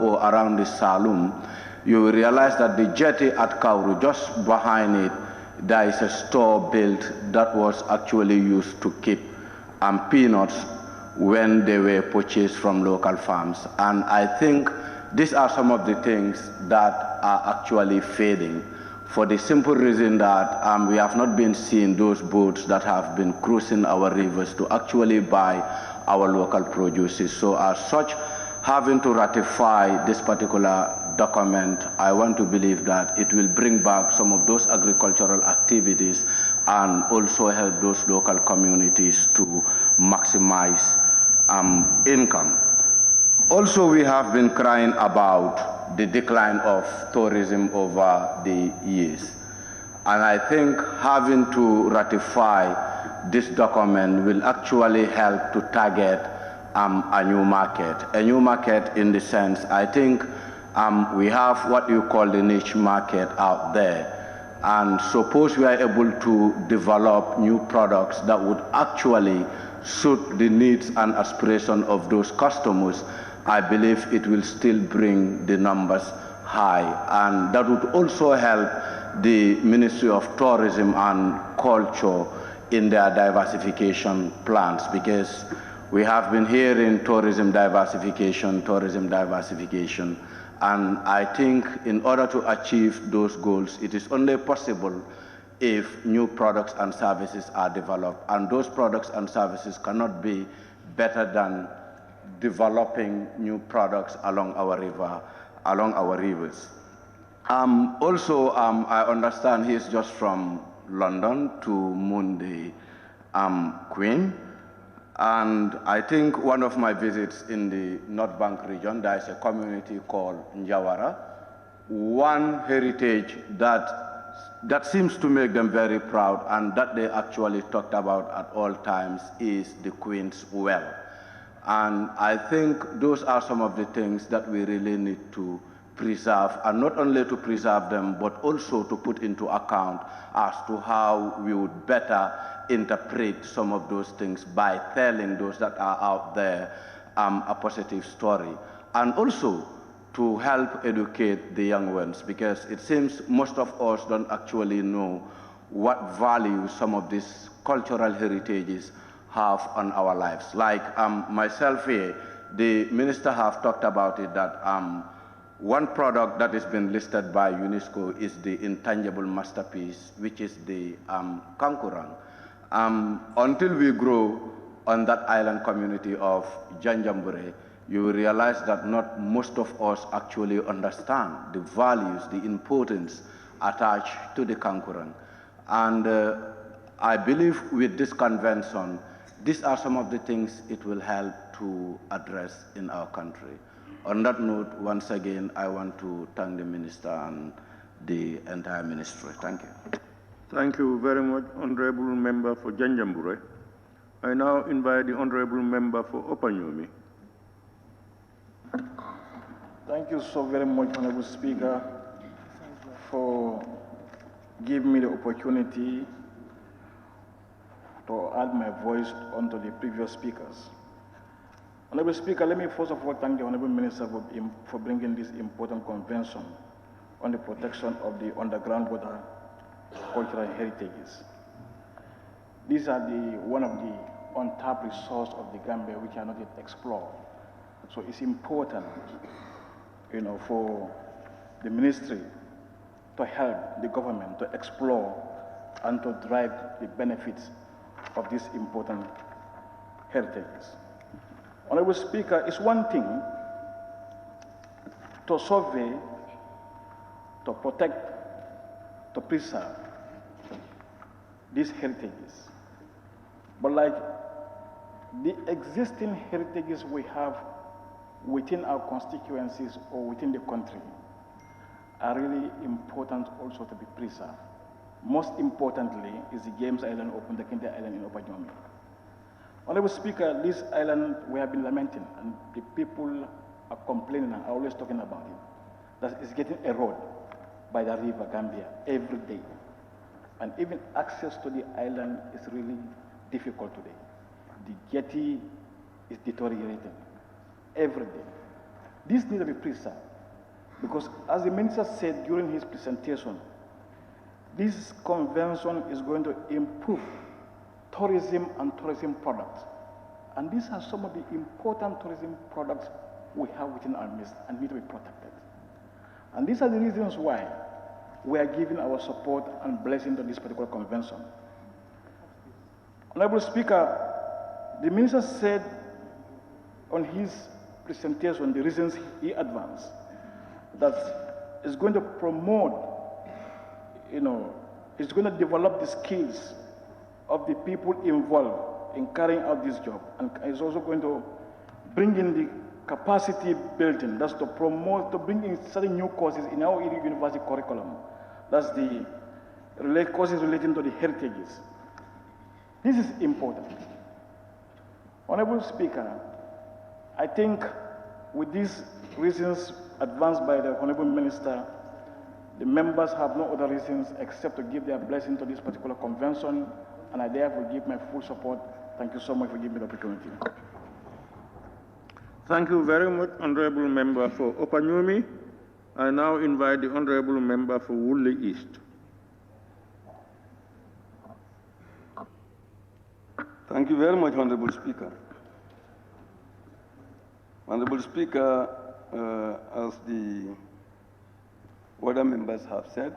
or around the Saloon, you will realize that the jetty at Kauru, just behind it, there is a store built that was actually used to keep peanuts when they were purchased from local farms. And I think these are some of the things that are actually fading, for the simple reason that we have not been seeing those boats that have been cruising our rivers to actually buy our local produces. So as such, having to ratify this particular document, I want to believe that it will bring back some of those agricultural activities and also help those local communities to maximize income. Also, we have been crying about the decline of tourism over the years. And I think having to ratify this document will actually help to target a new market. A new market in the sense, I think we have what you call the niche market out there. And suppose we are able to develop new products that would actually suit the needs and aspirations of those customers, I believe it will still bring the numbers high. And that would also help the Ministry of Tourism and Culture in their diversification plans, because we have been hearing tourism diversification, and I think in order to achieve those goals, it is only possible if new products and services are developed, and those products and services cannot be better than developing new products along our rivers. Also, I understand he's just from London to moon the Queen. And I think one of my visits in the North Bank region, there is a community called Njawara. One heritage that seems to make them very proud and that they actually talked about at all times is the Queen's Well. And I think those are some of the things that we really need to preserve, and not only to preserve them, but also to put into account as to how we would better interpret some of those things by telling those that are out there a positive story. And also to help educate the young ones, because it seems most of us don't actually know what value some of these cultural heritages have on our lives. Like myself here, the minister have talked about it, that one product that has been listed by UNESCO is the intangible masterpiece, which is the kankurang. Until we grow on that island community of Janjambure, you will realize that not most of us actually understand the values, the importance attached to the kankurang. And I believe with this convention, these are some of the things it will help to address in our country. On that note, once again, I want to thank the minister and the entire ministry. Thank you. Thank you very much, Honorable Member for Janjambure. I now invite the Honorable Member for Opanyomi. Thank you so very much, Honorable Speaker, for giving me the opportunity to add my voice onto the previous speakers. Honorable Speaker, let me first of all thank the Honorable Minister for bringing this important convention on the protection of the underground water cultural heritages. These are one of the untapped resources of the Gambia which are not yet explored. So it's important, for the ministry to help the government to explore and to drive the benefits of these important heritages. Honorable Speaker, it's one thing to survey, to protect, to preserve these heritages. But like the existing heritages we have within our constituencies or within the country are really important also to be preserved. Most importantly is the James Island Open, the Kinde Island in Opanyomi. Honorable Speaker, this island we have been lamenting, and the people are complaining and are always talking about it, that it's getting eroded by the river Gambia every day. And even access to the island is really difficult today. The jetty is deteriorating every day. This needs to be preserved because, as the minister said during his presentation, this convention is going to improve tourism and tourism products. And these are some of the important tourism products we have within our midst and need to be protected. And these are the reasons why we are giving our support and blessing to this particular convention. Honorable Speaker, the minister said on his presentation the reasons he advanced that it's going to promote, it's going to develop the skills of the people involved in carrying out this job, and it's also going to bring in the capacity building. That's to promote, to bring in certain new courses in our university curriculum. That's the courses relating to the heritages. This is important. Honorable Speaker, I think with these reasons advanced by the Honorable Minister, the members have no other reasons except to give their blessing to this particular convention, and I therefore give my full support. Thank you so much for giving me the opportunity. Thank you very much, Honorable Member for Opanyumi. I now invite the Honorable Member for Woodley East. Thank you very much, Honorable Speaker. Honorable Speaker, as the other members have said,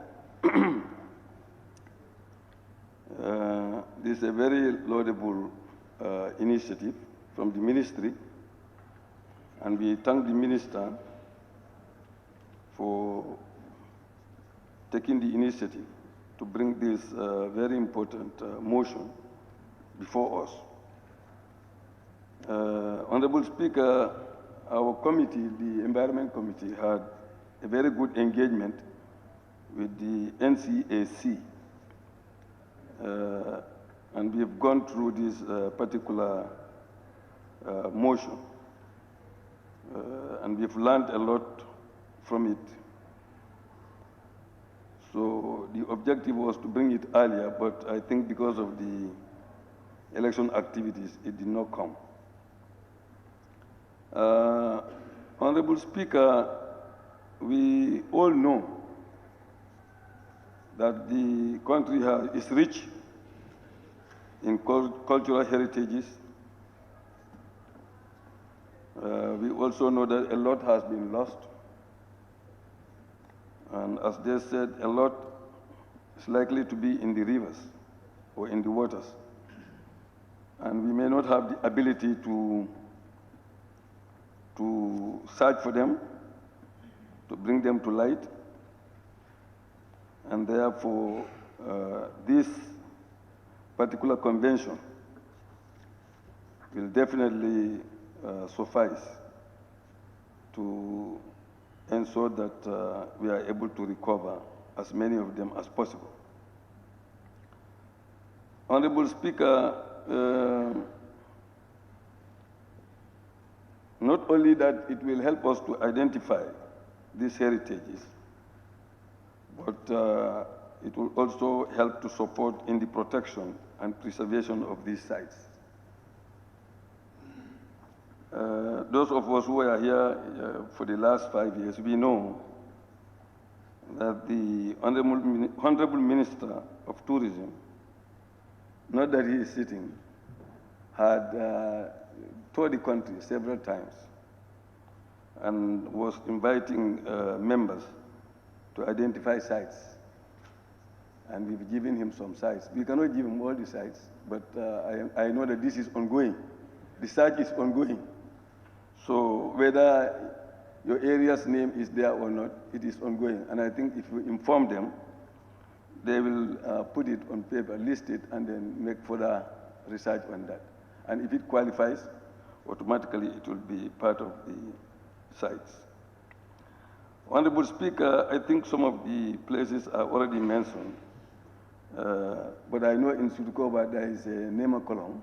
this is a very laudable initiative from the ministry, and we thank the minister for taking the initiative to bring this very important motion before us. Honorable Speaker, our committee, the Environment Committee, had a very good engagement with the NCAC, and we've gone through this particular motion, and we've learned a lot from it. So the objective was to bring it earlier, but I think because of the election activities, it did not come. Honorable Speaker, we all know that the country is rich in cultural heritages. We also know that a lot has been lost. And as they said, a lot is likely to be in the rivers or in the waters. And we may not have the ability to search for them, to bring them to light. And therefore, this particular convention will definitely suffice to ensure that we are able to recover as many of them as possible. Honorable Speaker, not only that it will help us to identify these heritages, but it will also help to support in the protection and preservation of these sites. Those of us who are here for the last 5 years, we know that the Honorable Minister of Tourism, not that he is sitting, had toured the country several times and was inviting members to identify sites. And we've given him some sites. We cannot give him all the sites, but I know that this is ongoing. The search is ongoing. So whether your area's name is there or not, it is ongoing. And I think if we inform them, they will put it on paper, list it, and then make further research on that. And if it qualifies, automatically it will be part of the sites. Honorable Speaker, I think some of the places are already mentioned, but I know in Sudukoba there is a Nema column,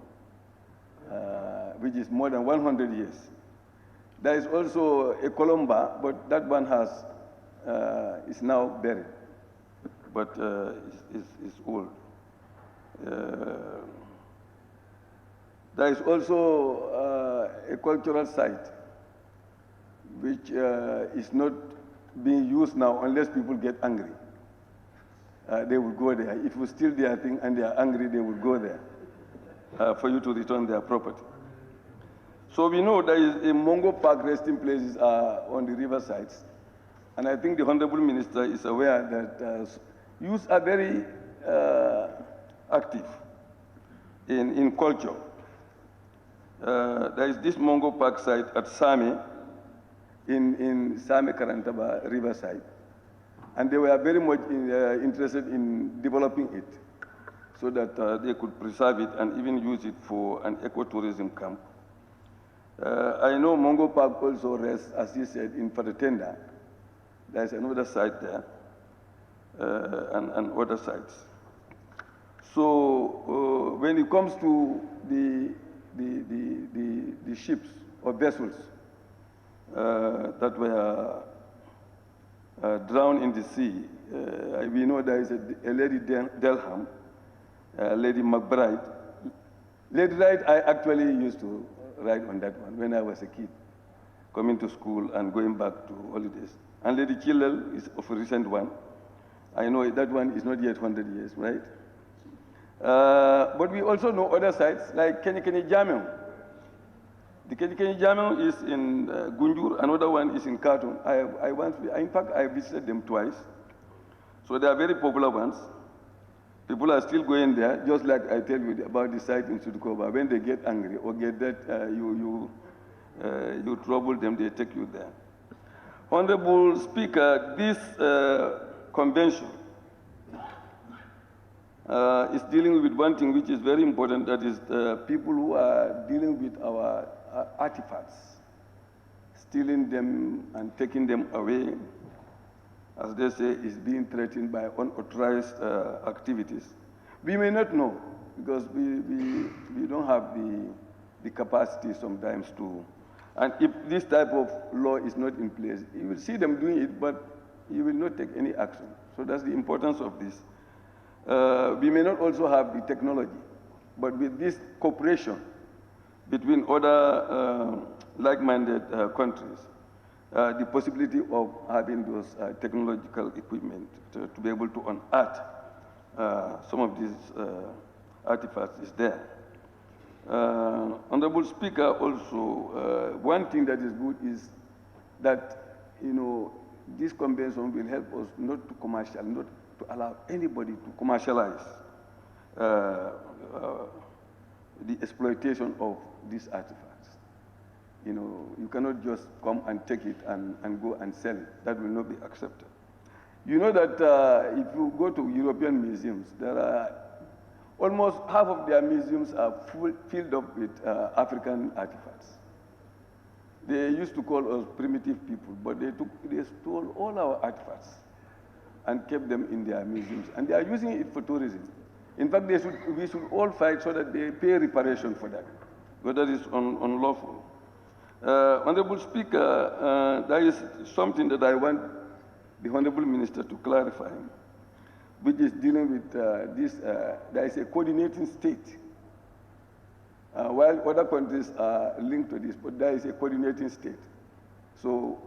which is more than 100 years. There is also a Columba, but that one is now buried, but it's old. There is also a cultural site which is not being used now unless people get angry. They will go there. If you steal their thing and they are angry, they will go there for you to return their property. So we know there is a Mongo Park resting places on the riversides. And I think the Honorable Minister is aware that youths are very active in culture. There is this Mongo Park site at Same, in Same Karantaba riverside. And they were very much interested in developing it so that they could preserve it and even use it for an ecotourism camp. I know Mongo Park also rests, as he said, in Fatou. There's another site there and other sites. So when it comes to the ships or vessels that were drowned in the sea, we know there is a Lady Delham, Lady McBride. Lady Wright, I actually used to ride on that one when I was a kid, coming to school and going back to holidays. And Lady Chillel is of a recent one. I know that one is not yet 100 years, right? But we also know other sites like Kenny Jamel. The Kenny Jamel is in Gunjur, another one is in Khartoum. In fact, I visited them twice. So they are very popular ones. People are still going there, just like I tell you about the site in Sudukoba. When they get angry or get that you trouble them, they take you there. Honorable Speaker, this convention is dealing with one thing which is very important, that is people who are dealing with our artifacts, stealing them and taking them away, as they say, is being threatened by unauthorized activities. We may not know, because we don't have the capacity sometimes to. And if this type of law is not in place, you will see them doing it, but you will not take any action. So that's the importance of this. We may not also have the technology, but with this cooperation between other like-minded countries, the possibility of having those technological equipment to be able to unearth some of these artifacts is there. Honorable Speaker, also, one thing that is good is that, this convention will help us not to allow anybody to commercialize the exploitation of these artifacts. You cannot just come and take it and go and sell it. That will not be accepted. You know that if you go to European museums, there are almost half of their museums are filled up with African artifacts. They used to call us primitive people, but they stole all our artifacts and kept them in their museums. And they are using it for tourism. In fact, we should all fight so that they pay reparation for that, but that is unlawful. Honorable Speaker, there is something that I want the Honorable Minister to clarify, which is dealing with this. There is a coordinating state. While other countries are linked to this, but there is a coordinating state. So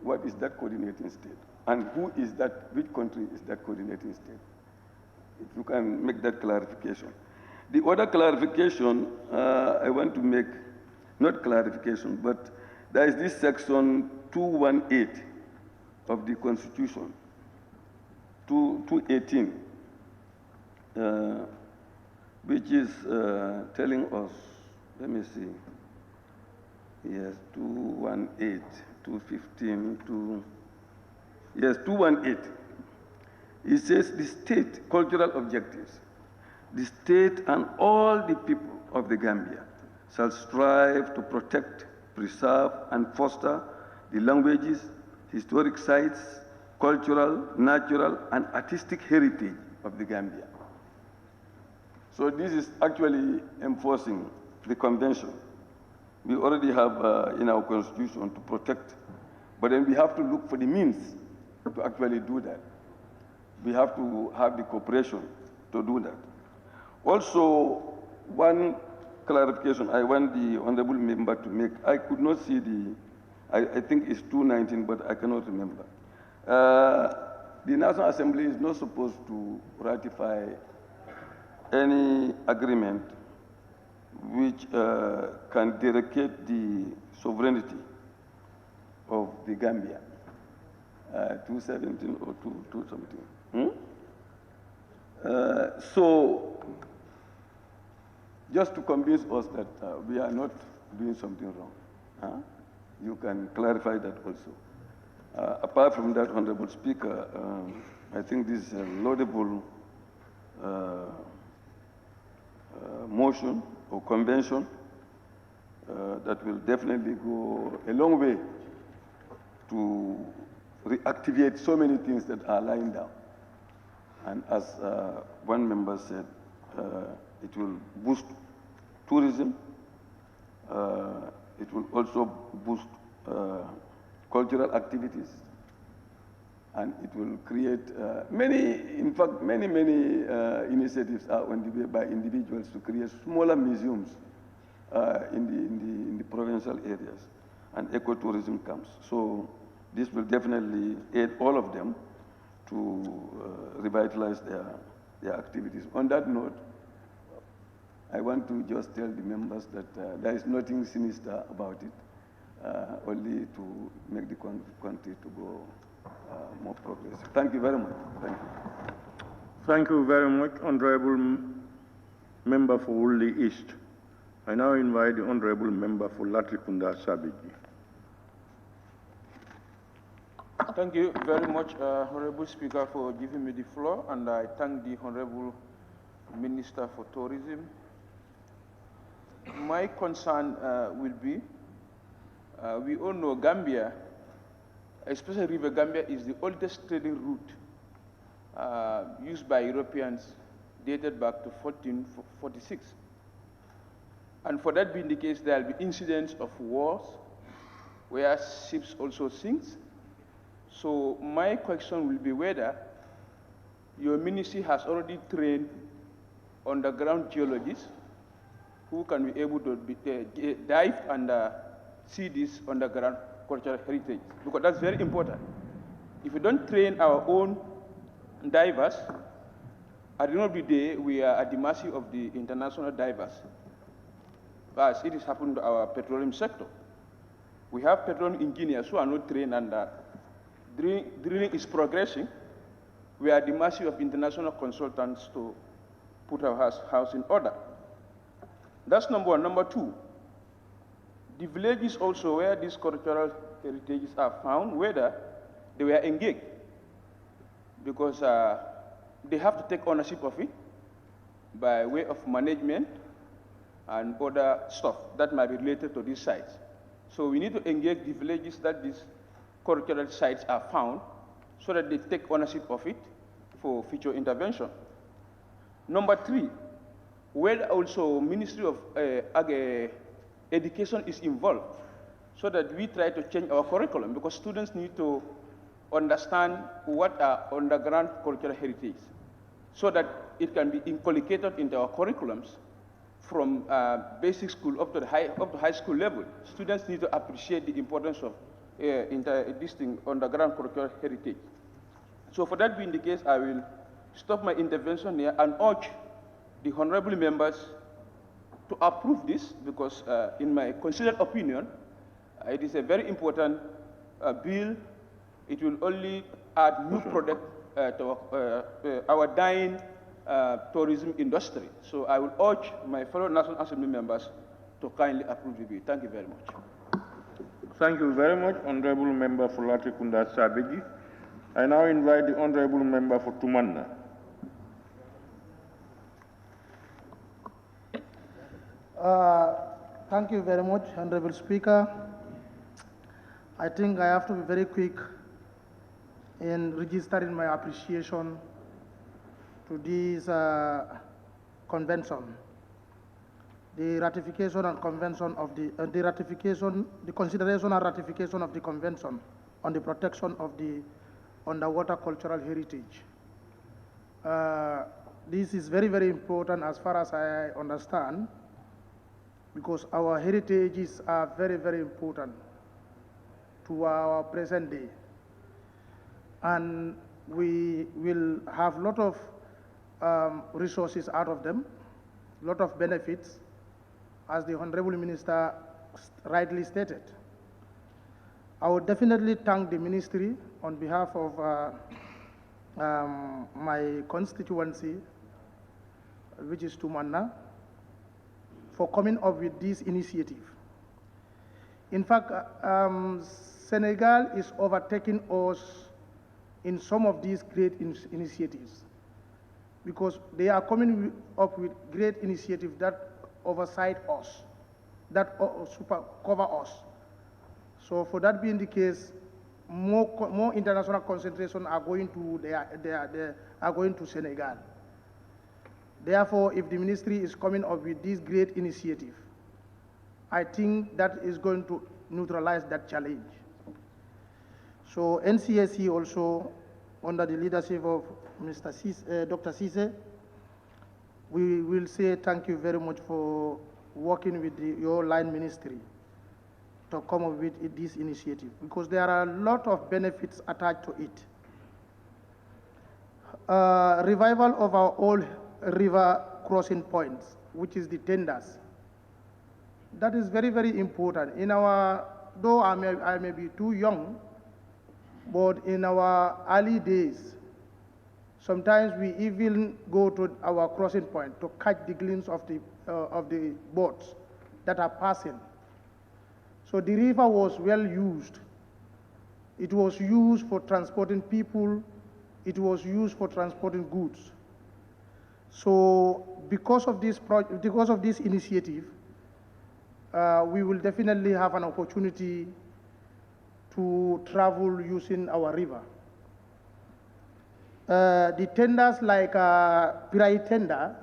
what is that coordinating state? And who is that, which country is that coordinating state? If you can make that clarification. The other clarification I want to make, not clarification, but there is this section 218 of the Constitution, 218, which is telling us, let me see, yes, 218, 215, yes, 218. It says the state cultural objectives. The state and all the people of the Gambia shall strive to protect, preserve, and foster the languages, historic sites, cultural, natural, and artistic heritage of the Gambia. So this is actually enforcing the convention. We already have in our constitution to protect, but then we have to look for the means to actually do that. We have to have the cooperation to do that. Also, one clarification I want the honorable member to make. I could not see the I think it's 219, but I cannot remember. The National Assembly is not supposed to ratify any agreement which can derogate the sovereignty of the Gambia. 217 or 217. So, just to convince us that we are not doing something wrong, you can clarify that also. Apart from that, Honorable Speaker, I think this is a laudable motion or convention that will definitely go a long way to reactivate so many things that are lying down. And as one member said, it will boost tourism. It will also boost cultural activities. And it will create many initiatives are on the way by individuals to create smaller museums in the provincial areas and ecotourism camps. So this will definitely aid all of them to revitalize their activities. On that note, I want to just tell the members that there is nothing sinister about it, only to make the country to go more progressive. Thank you very much. Thank you. Thank you very much, Honorable Member for Woolly East. I now invite the Honorable Member for Latrikunda Sabiji. Thank you very much, Honorable Speaker, for giving me the floor, and I thank the Honorable Minister for Tourism. My concern will be, we all know Gambia, especially River Gambia, is the oldest trading route used by Europeans dated back to 1446. And for that being the case, there will be incidents of wars where ships also sink. So my question will be whether your ministry has already trained underground geologists who can be able to dive and see this underground cultural heritage, because that's very important. If we don't train our own divers, at the end of the day, we are at the mercy of the international divers, as it is happening to our petroleum sector. We have petroleum engineers who are not trained, and drilling is progressing. We are at the mercy of international consultants to put our house in order. That's number one. Number two, the villages also where these cultural heritages are found, whether they were engaged, because they have to take ownership of it by way of management and other stuff that might be related to these sites. So we need to engage the villages that these cultural sites are found so that they take ownership of it for future intervention. Number three, where also Ministry of Education is involved, so that we try to change our curriculum, because students need to understand what are underground cultural heritage, so that it can be inculcated into our curriculums from basic school up to high school level. Students need to appreciate the importance of this thing, underground cultural heritage. So for that being the case, I will stop my intervention here and urge the honorable members to approve this, because in my considered opinion, it is a very important bill. It will only add new product to our dying tourism industry. So I will urge my fellow National Assembly members to kindly approve the bill. Thank you very much. Thank you very much, Honorable Member for Latrikunda Sabiji. I now invite the Honorable Member for Tumanna. Thank you very much, Honorable Speaker. I think I have to be very quick in registering my appreciation to this convention. The ratification and convention of the consideration and ratification of the convention on the protection of the underwater cultural heritage. This is very, very important as far as I understand, because our heritages are very, very important. to our present day. And we will have a lot of resources out of them, a lot of benefits, as the Honorable Minister rightly stated. I would definitely thank the ministry on behalf of my constituency, which is Tumanna, for coming up with this initiative. In fact, Senegal is overtaking us in some of these great initiatives, because they are coming up with great initiatives that oversight us, that cover us. So for that being the case, more international concentration are going to Senegal. Therefore, if the ministry is coming up with this great initiative, I think that is going to neutralize that challenge. So NCSC also, under the leadership of Dr. Cisse, we will say thank you very much for working with your line ministry to come up with this initiative, because there are a lot of benefits attached to it. Revival of our old river crossing points, which is the tenders. That is very, very important. In our, though I may be too young, but in our early days, sometimes we even go to our crossing point to catch the glimpse of the boats that are passing. So the river was well used. It was used for transporting people. It was used for transporting goods. So because of this initiative, we will definitely have an opportunity to travel using our river. The tenders like Pirai tender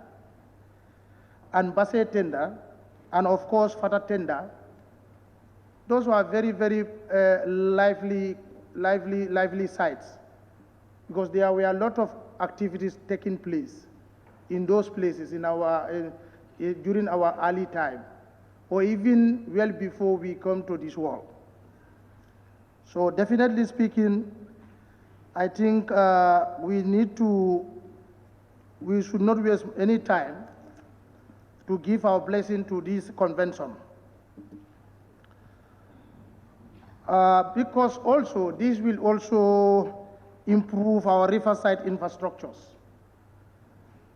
and Basse tender, and of course Fatou tender, those were very, very lively sites, because there were a lot of activities taking place in those places during our early time, or even well before we come to this world. So definitely speaking, I think we should not waste any time to give our blessing to this convention. Because also, this will also improve our riverside infrastructures.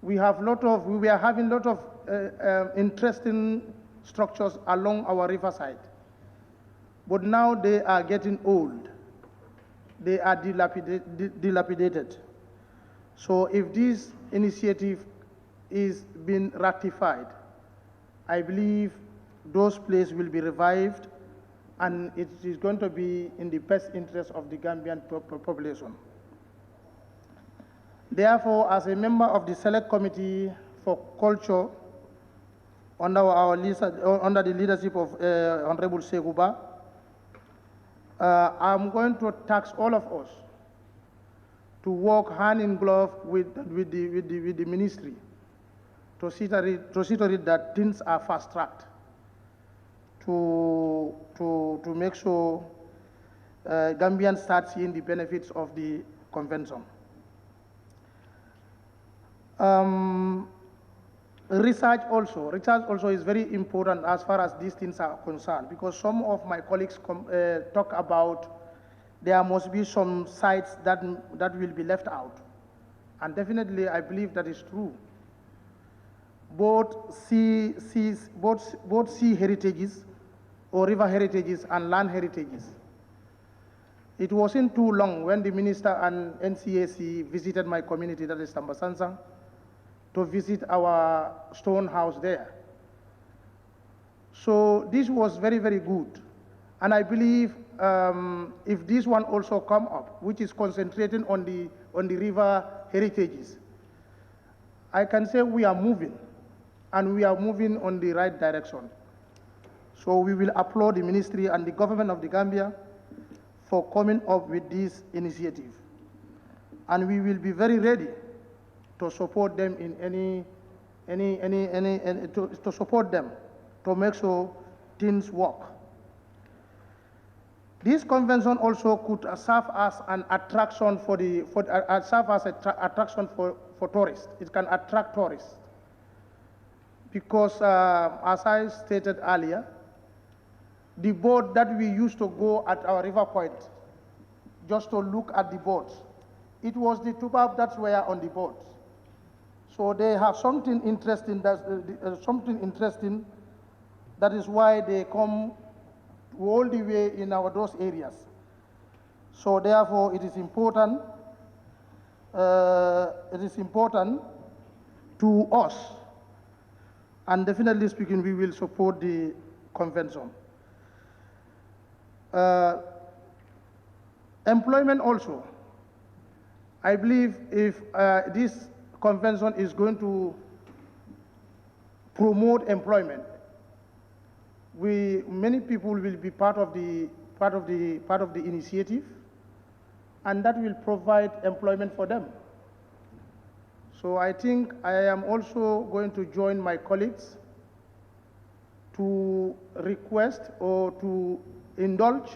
We are having a lot of interesting structures along our riverside, but now they are getting old. They are dilapidated. So if this initiative is being ratified, I believe those places will be revived, and it is going to be in the best interest of the Gambian population. Therefore, as a member of the Select Committee for Culture, under the leadership of Honorable Seguba, I'm going to task all of us to work hand in glove with the ministry to see to it that things are fast-tracked, to make sure Gambians start seeing the benefits of the convention. Research also is very important as far as these things are concerned, because some of my colleagues talk about there must be some sites that will be left out. And definitely I believe that is true. Both sea heritages or river heritages and land heritages. It wasn't too long when the minister and NCAC visited my community, that is Tambasansa, to visit our stone house there. So this was very, very good. And I believe if this one also come up, which is concentrating on the river heritages, I can say we are moving, and we are moving on the right direction. So we will applaud the ministry and the government of the Gambia for coming up with this initiative. And we will be very ready to support them in to support them to make sure things work. This convention also could serve as an attraction for attraction for tourists. It can attract tourists because, as I stated earlier, the boat that we used to go at our river point just to look at the boats, it was the Tubab that were on the boats. So they have something interesting. That is why they come all the way in those areas. So therefore, it is important. To us, and definitely speaking, we will support the convention. Employment also. I believe if this convention is going to promote employment, many people will be part of the initiative, and that will provide employment for them. So I think I am also going to join my colleagues to request or to indulge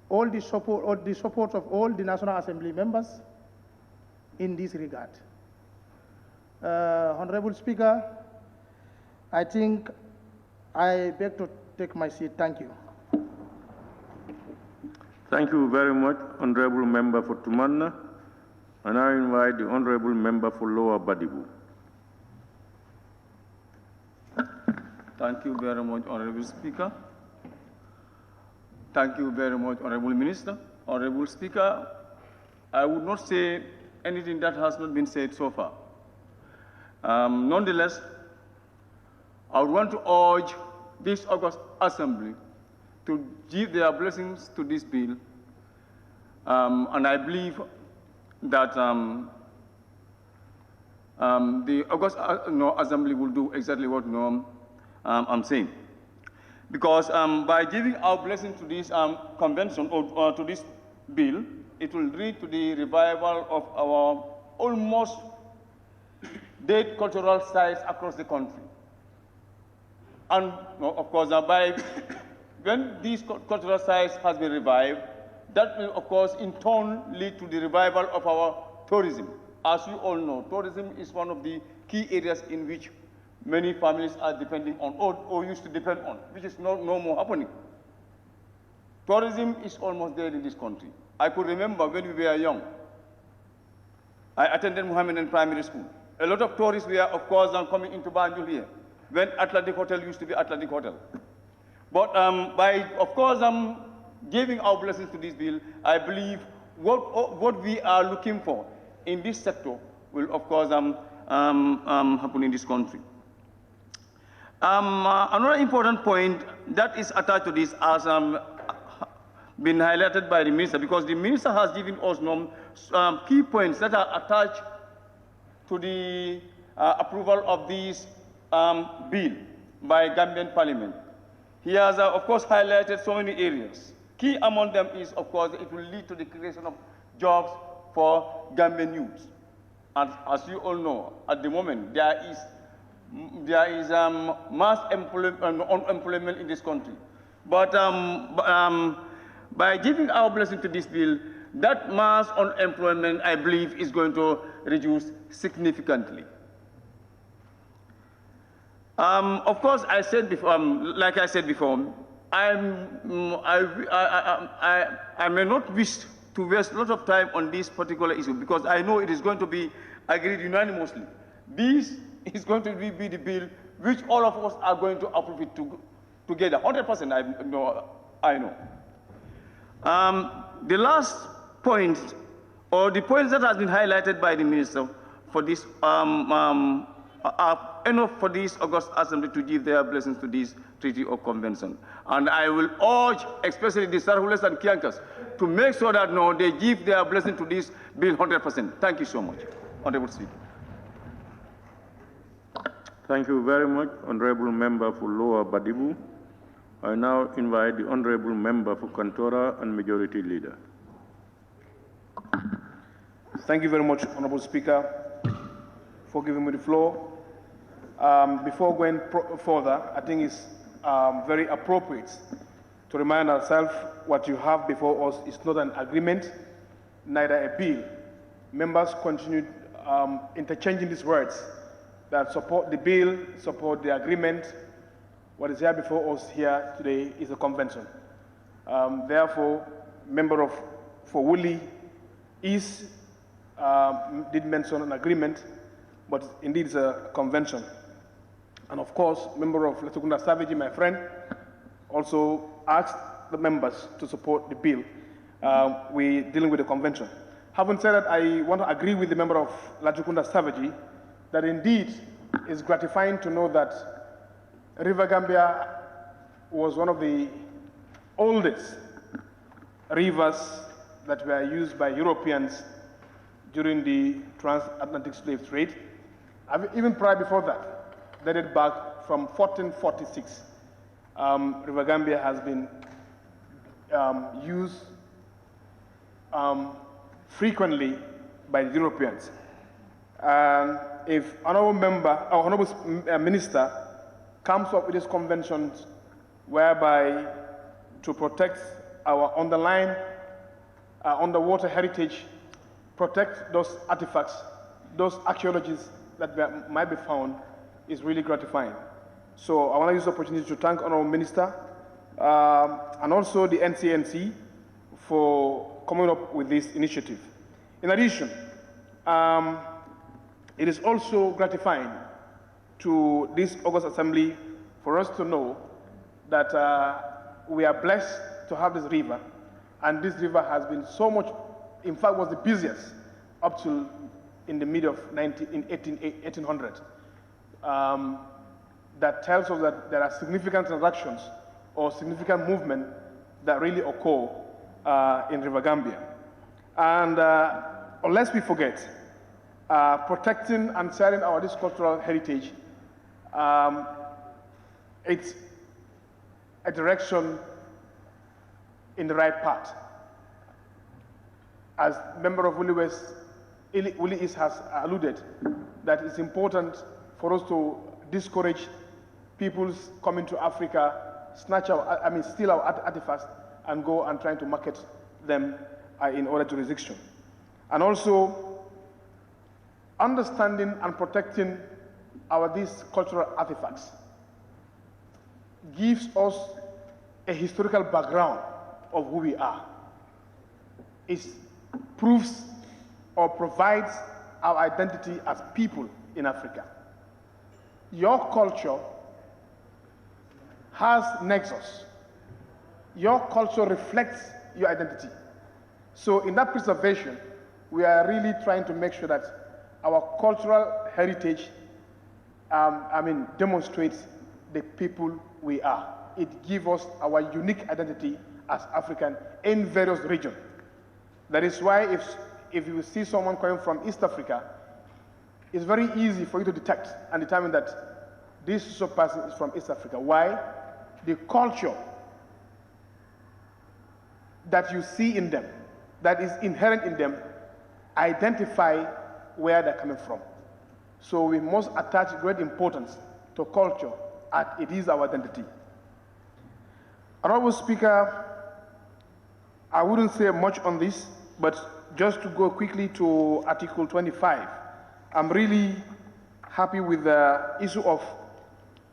all the support of all the National Assembly members in this regard. Honorable Speaker, I think I beg to take my seat. Thank you. Thank you very much, Honorable Member for Tumanna. And I invite the Honorable Member for Lower Badibu. Thank you very much, Honorable Speaker. Thank you very much, Honorable Minister. Honorable Speaker, I would not say anything that has not been said so far. Nonetheless, I would want to urge this August Assembly to give their blessings to this bill, and I believe that the August Assembly will do exactly what I'm saying. Because by giving our blessing to this convention or to this bill, it will lead to the revival of our almost dead cultural sites across the country. And of course, when these cultural sites has been revived, that will of course in turn lead to the revival of our tourism. As you all know, tourism is one of the key areas in which many families are depending on or used to depend on, which is no more happening. Tourism is almost dead in this country. I could remember when we were young, I attended Mohammedan Primary School. A lot of tourists were, of course, coming into Banjul here, when Atlantic Hotel used to be Atlantic Hotel. But by, of course, giving our blessings to this bill, I believe what we are looking for in this sector will, of course, happen in this country. Another important point that is attached to this has been highlighted by the Minister, because the Minister has given us key points that are attached to the approval of this bill by Gambian Parliament. He has, of course, highlighted so many areas. Key among them is, of course, it will lead to the creation of jobs for Gambian youths. And as you all know, at the moment, there is mass unemployment in this country. But by giving our blessing to this bill, that mass unemployment, I believe, is going to reduce significantly. Of course, I said before, like I said before, I may not wish to waste a lot of time on this particular issue because I know it is going to be agreed unanimously. This is going to be the bill which all of us are going to approve it together. 100%, I know. The last point, or the points that has been highlighted by the Minister for this, are enough for this August Assembly to give their blessings to this treaty or convention. And I will urge, especially the Sarhules and Kiankas, to make sure that they give their blessing to this bill 100%. Thank you so much, Honorable Speaker. Thank you very much, Honorable Member for Lower Badibu. I now invite the Honorable Member for Kantora and Majority Leader. Thank you very much, Honorable Speaker, for giving me the floor. Before going further, I think it's very appropriate to remind ourselves what you have before us is not an agreement, neither a bill. Members continued interchanging these words that support the bill, support the agreement. What is here before us here today is a convention. Therefore, member for Woolly East did mention an agreement, but indeed it's a convention. And of course, member of Latrikunda Savage, my friend, also asked the members to support the bill. We're dealing with the convention. Having said that, I want to agree with the member of Latrikunda Savage that indeed it's gratifying to know that River Gambia was one of the oldest rivers that were used by Europeans during the transatlantic slave trade. Even prior before that, dated back from 1446, River Gambia has been used frequently by the Europeans. And if honorable member or honorable minister comes up with these conventions whereby to protect our underwater heritage, protect those artifacts, those archaeologies that might be found, is really gratifying. So I want to use the opportunity to thank honorable minister and also the NCNC for coming up with this initiative. In addition, it is also gratifying to this August Assembly for us to know that we are blessed to have this river, and this river has been so much, in fact was the busiest up to in the mid of 1800. That tells us that there are significant transactions or significant movement that really occur in River Gambia. And unless we forget, protecting and sharing this cultural heritage, it's a direction in the right path. As member of Woolly East has alluded, that it's important for us to discourage people's coming to Africa, steal our artifacts and go and trying to market them in order to restriction. And also, understanding and protecting these cultural artifacts gives us a historical background of who we are. It proves or provides our identity as people in Africa. Your culture has nexus. Your culture reflects your identity. So in that preservation, we are really trying to make sure that our cultural heritage demonstrates the people we are. It gives us our unique identity as African in various regions. That is why if you see someone coming from East Africa, it's very easy for you to detect and determine that this person is from East Africa. Why? The culture that you see in them, that is inherent in them, identify where they're coming from. So we must attach great importance to culture as it is our identity. Honorable Speaker, I wouldn't say much on this, but just to go quickly to Article 25, I'm really happy with the issue of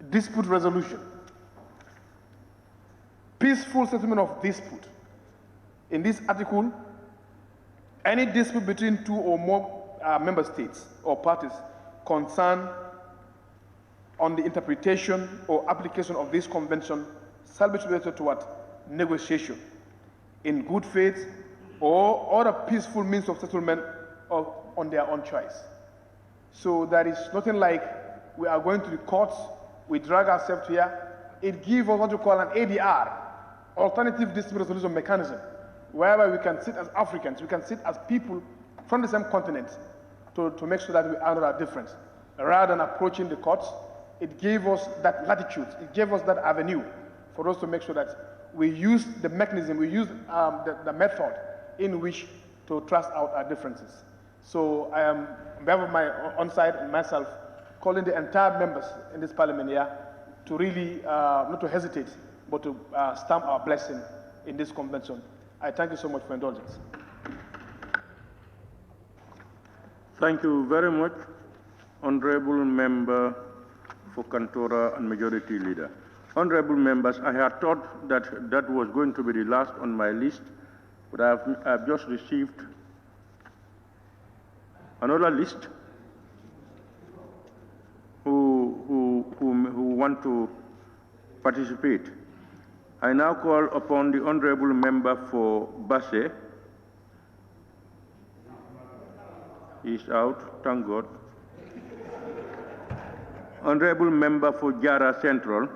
dispute resolution. Peaceful settlement of dispute. In this article, any dispute between two or more member states or parties concerned on the interpretation or application of this convention shall be related to what? Negotiation in good faith or other peaceful means of settlement on their own choice. So there is nothing like we are going to the courts, we drag ourselves here. It gives us what we call an ADR, alternative dispute resolution mechanism, whereby we can sit as Africans, we can sit as people from the same continent to make sure that we honor our difference. Rather than approaching the courts, it gave us that latitude, it gave us that avenue for us to make sure that we use the mechanism, we use the method in which to thrust out our differences. So I am, on behalf of my own side and myself, calling the entire members in this parliament here to really not to hesitate but to stamp our blessing in this convention. I thank you so much for indulgence. Thank you very much, Honorable Member for Kantora and Majority Leader. Honorable members, I had thought that that was going to be the last on my list, but I've just received another list who want to participate. I now call upon the Honorable Member for Basse. He's out, thank God. Honorable Member for Jara Central.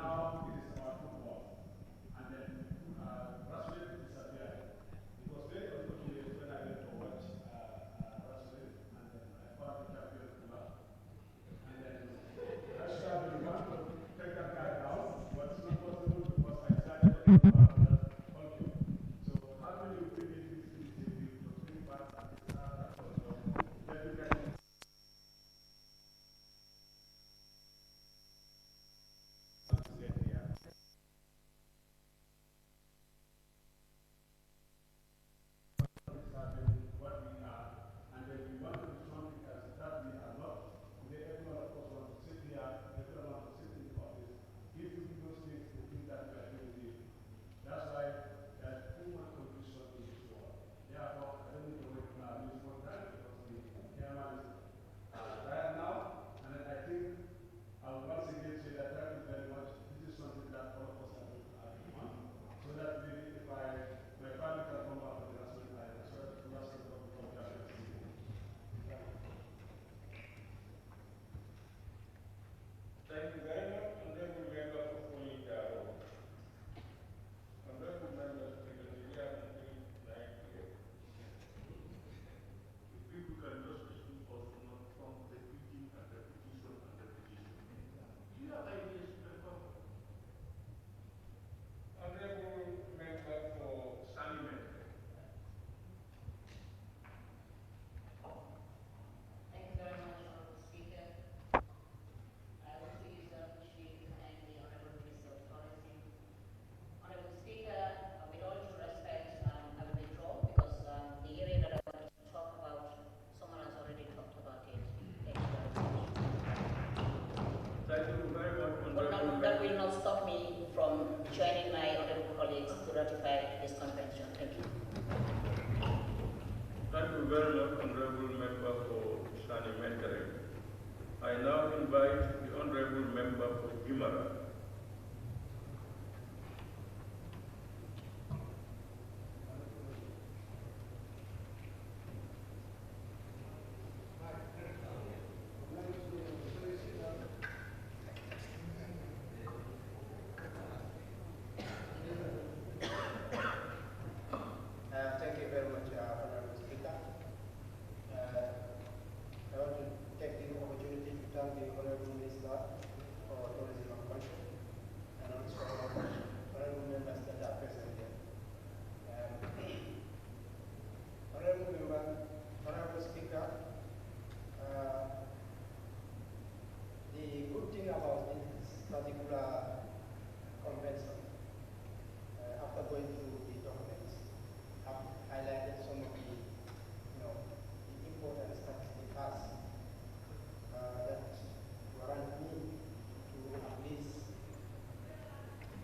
now it is about football. And then wrestling disappeared. It was very unfortunate when I went to watch wrestling, and then I found the champion club. And then actually we want to take that guy down, but it's not possible because I started to talk about culture. So how do you bring in this initiative to bring back that culture? Then you can what we are, and then we want to do something else that we are not. Today, everyone of us wants to sit here, everyone wants to sit in the office, give people those things to think that we are doing it. That's why there's human condition in this world. Therefore, I don't need to wait this more time because the chairman is right now, and then I think I will once again say that thank you very much. This is something that all of us are going to have in mind, so that maybe if my family can come back to the national line as well, the national government. Thank you very much, Honorable Member for calling the roll. Honorable Members, Secretariat until 9 p.m. If people can just exclude us from repeating and repetition and repetition. Do you have ideas to come? Honorable Member for Salimen. Thank you very much, Honorable Speaker. I want to use the opportunity to thank the Honorable Minister of Tourism. Honorable Speaker, with all due respect, I will withdraw because the area that I wanted to talk about, someone has already talked about it. Thank you very much. Thank you very much, But Honorable that will not stop me from joining my honorable colleagues to ratify this convention. Thank you. Thank you very much, Honorable Member for Parliamentary. I now invite the Honorable Member for Gimara. Thank you very much, Honorable Speaker. I want to take this opportunity to thank the Honorable Minister for Tourism and Culture, and also Honorable Members that are present here. Honorable Speaker, the good thing about this particular convention, after going through the documents, have highlighted some of the, the importance that it has that warrant me to at least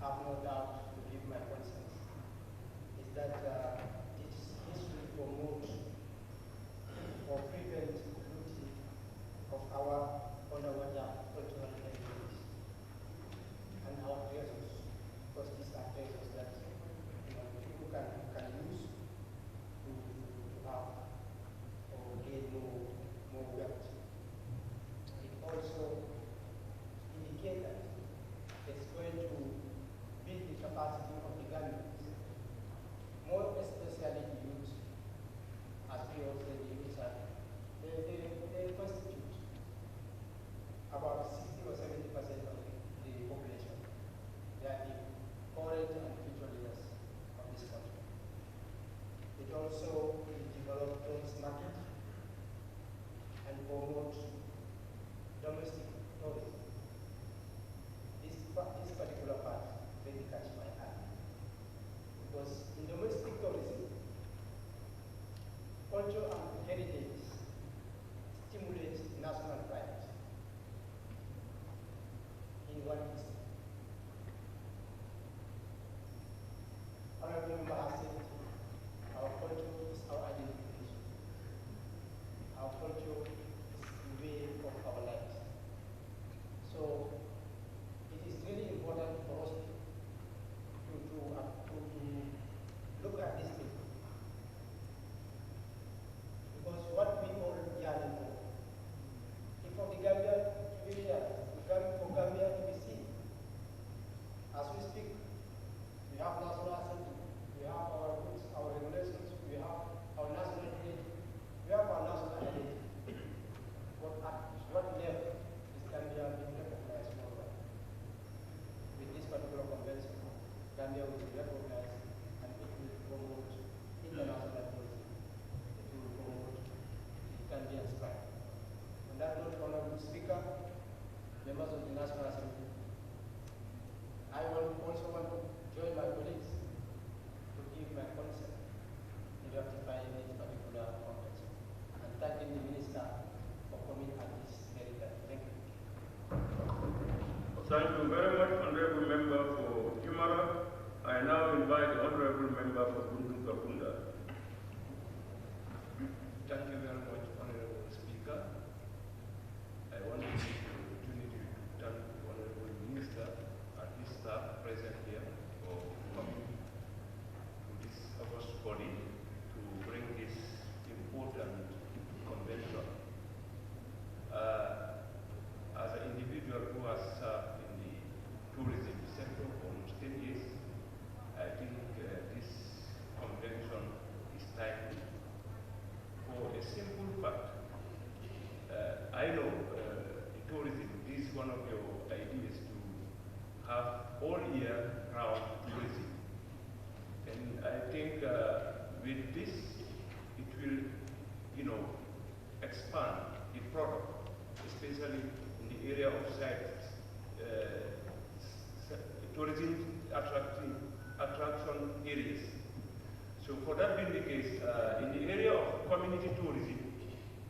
have no doubt to give my consent. Is that this history promote or prevent looting of our underwater cultural heritage and our treasures, because these are treasures that people can use to have or gain more wealth. It also indicates that it's going to build the capacity of the government, more especially the youth, as we all say the youth are, they constitute about 60 or 70% of the population. They are the current and future leaders of this country. It also will develop tourist market and promote domestic tourism. This particular part really catch my eye. Because in domestic tourism, culture and heritage stimulate national pride in one history. Honorable Member has said our culture is our identification. Our culture is the way of our lives. So it is really important for us to look at this thing. Because what we all yearn for, if for the Gambia to be here, for Gambia to be seen, Thank you very much, Honorable Member for Kimara. I now invite the Honorable Member for Bundu Kapunda. Thank you very much, Honorable Speaker. I want to take the opportunity to thank the Honorable Minister and his staff present here for coming to this August body to bring this important convention. As an individual who has served in the tourism sector for almost 10 years, I think this convention is timely for a simple fact. I know tourism is one of your ideas to have all year round tourism. And I think with this, it will, expand the product, especially in the area of sites, tourism attraction areas. So for that being the case, in the area of community tourism,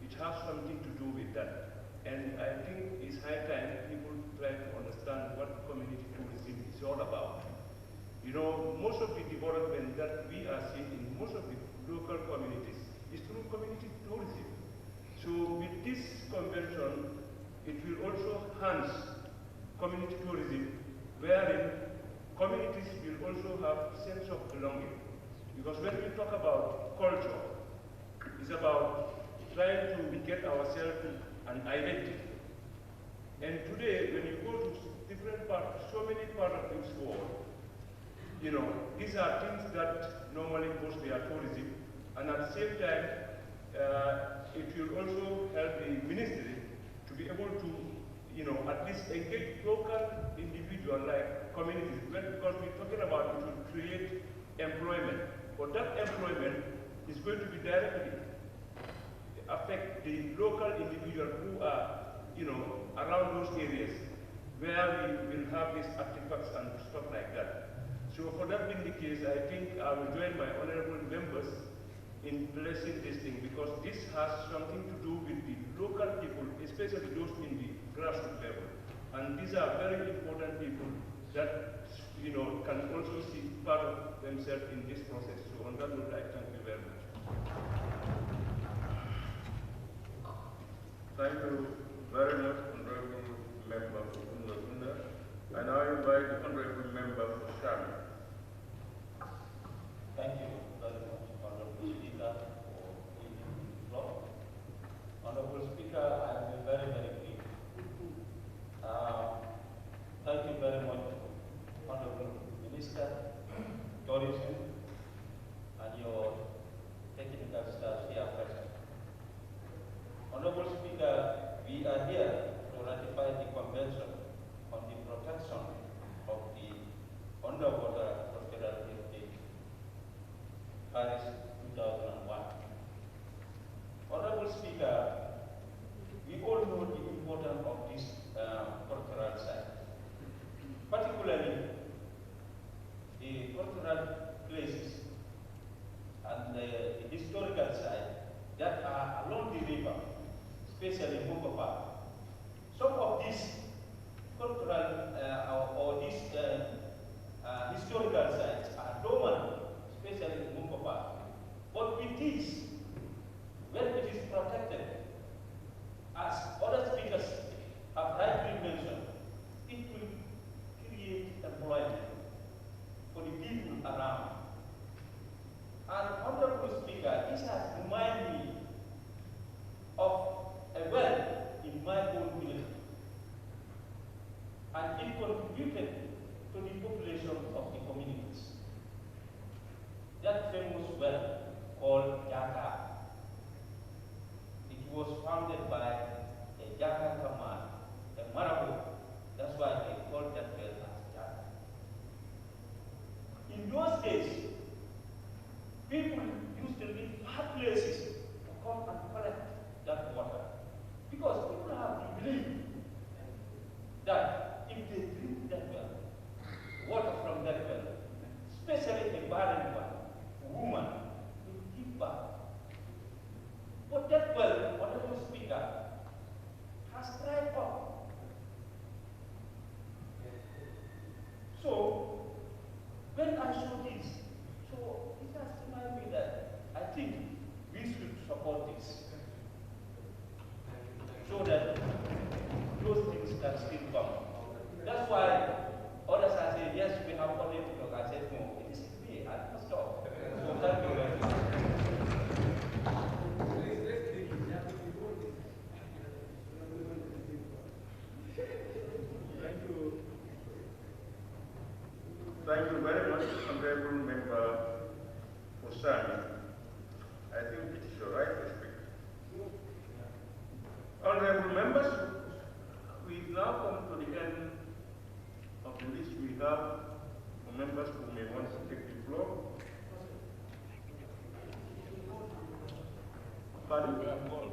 it has something to do with that. And I think it's high time people try to understand what community tourism is all about. Most of the development that we are seeing in most of the local communities is through community tourism. So with this convention, it will also enhance community tourism, wherein communities will also have sense of belonging. Because when we talk about culture, it's about trying to get ourselves an identity. And today, when you go to different parts, so many parts of this world, these are things that normally boost their tourism, and at the same time, it will also help the ministry to be able to, at least engage local individuals like communities, because we're talking about it will create employment. But that employment is going to be directly affect the local individuals who are, around those areas where we will have these artifacts and stuff like that. So for that being the case, I think I will join my honorable members in blessing this thing, because this has something to do with the local people, especially those in the grassroots level. And these are very important people that, can also see part of themselves in this process. So on that note, I thank you very much. Thank you very much, Honorable Member for Kunda. I now invite the Honorable Member for Shami. Thank you very much, Honorable Speaker, for giving me the floor. Honorable Speaker, I will be very, very quick. Thank you very much, Honorable Minister, Tourism, and your technical staff here present. Honorable Speaker, we are here to ratify the Convention on the Protection of the Underwater Cultural Heritage, Paris 2001. Honorable Speaker, we all know the importance of this cultural site, particularly the cultural places and the historical sites that are along the river, especially Mokoppa. Some of these cultural or these historical sites are dormant, especially in Mokoppa. But with this, when it is protected, as other speakers have rightly mentioned, it will create employment for the people around. And Honorable Speaker, this has reminded me of a well in my own village, and it contributed to the population of the communities. That famous well called Jaka, it was founded by a Jaka Kaman, a Marabu. That's why they called that well as Jaka. In those days, people used to leave hard places to come and collect that water, because people have to believe that if they drink that well, water from that well, especially a barren woman, will give birth. But that well, Honorable Speaker, has dried up. Thank you very much, Honorable Member Osami. I think it is your right to speak. Honorable members, we now come to the end of the list we have for members who may want to take the floor. Pardon? We are called.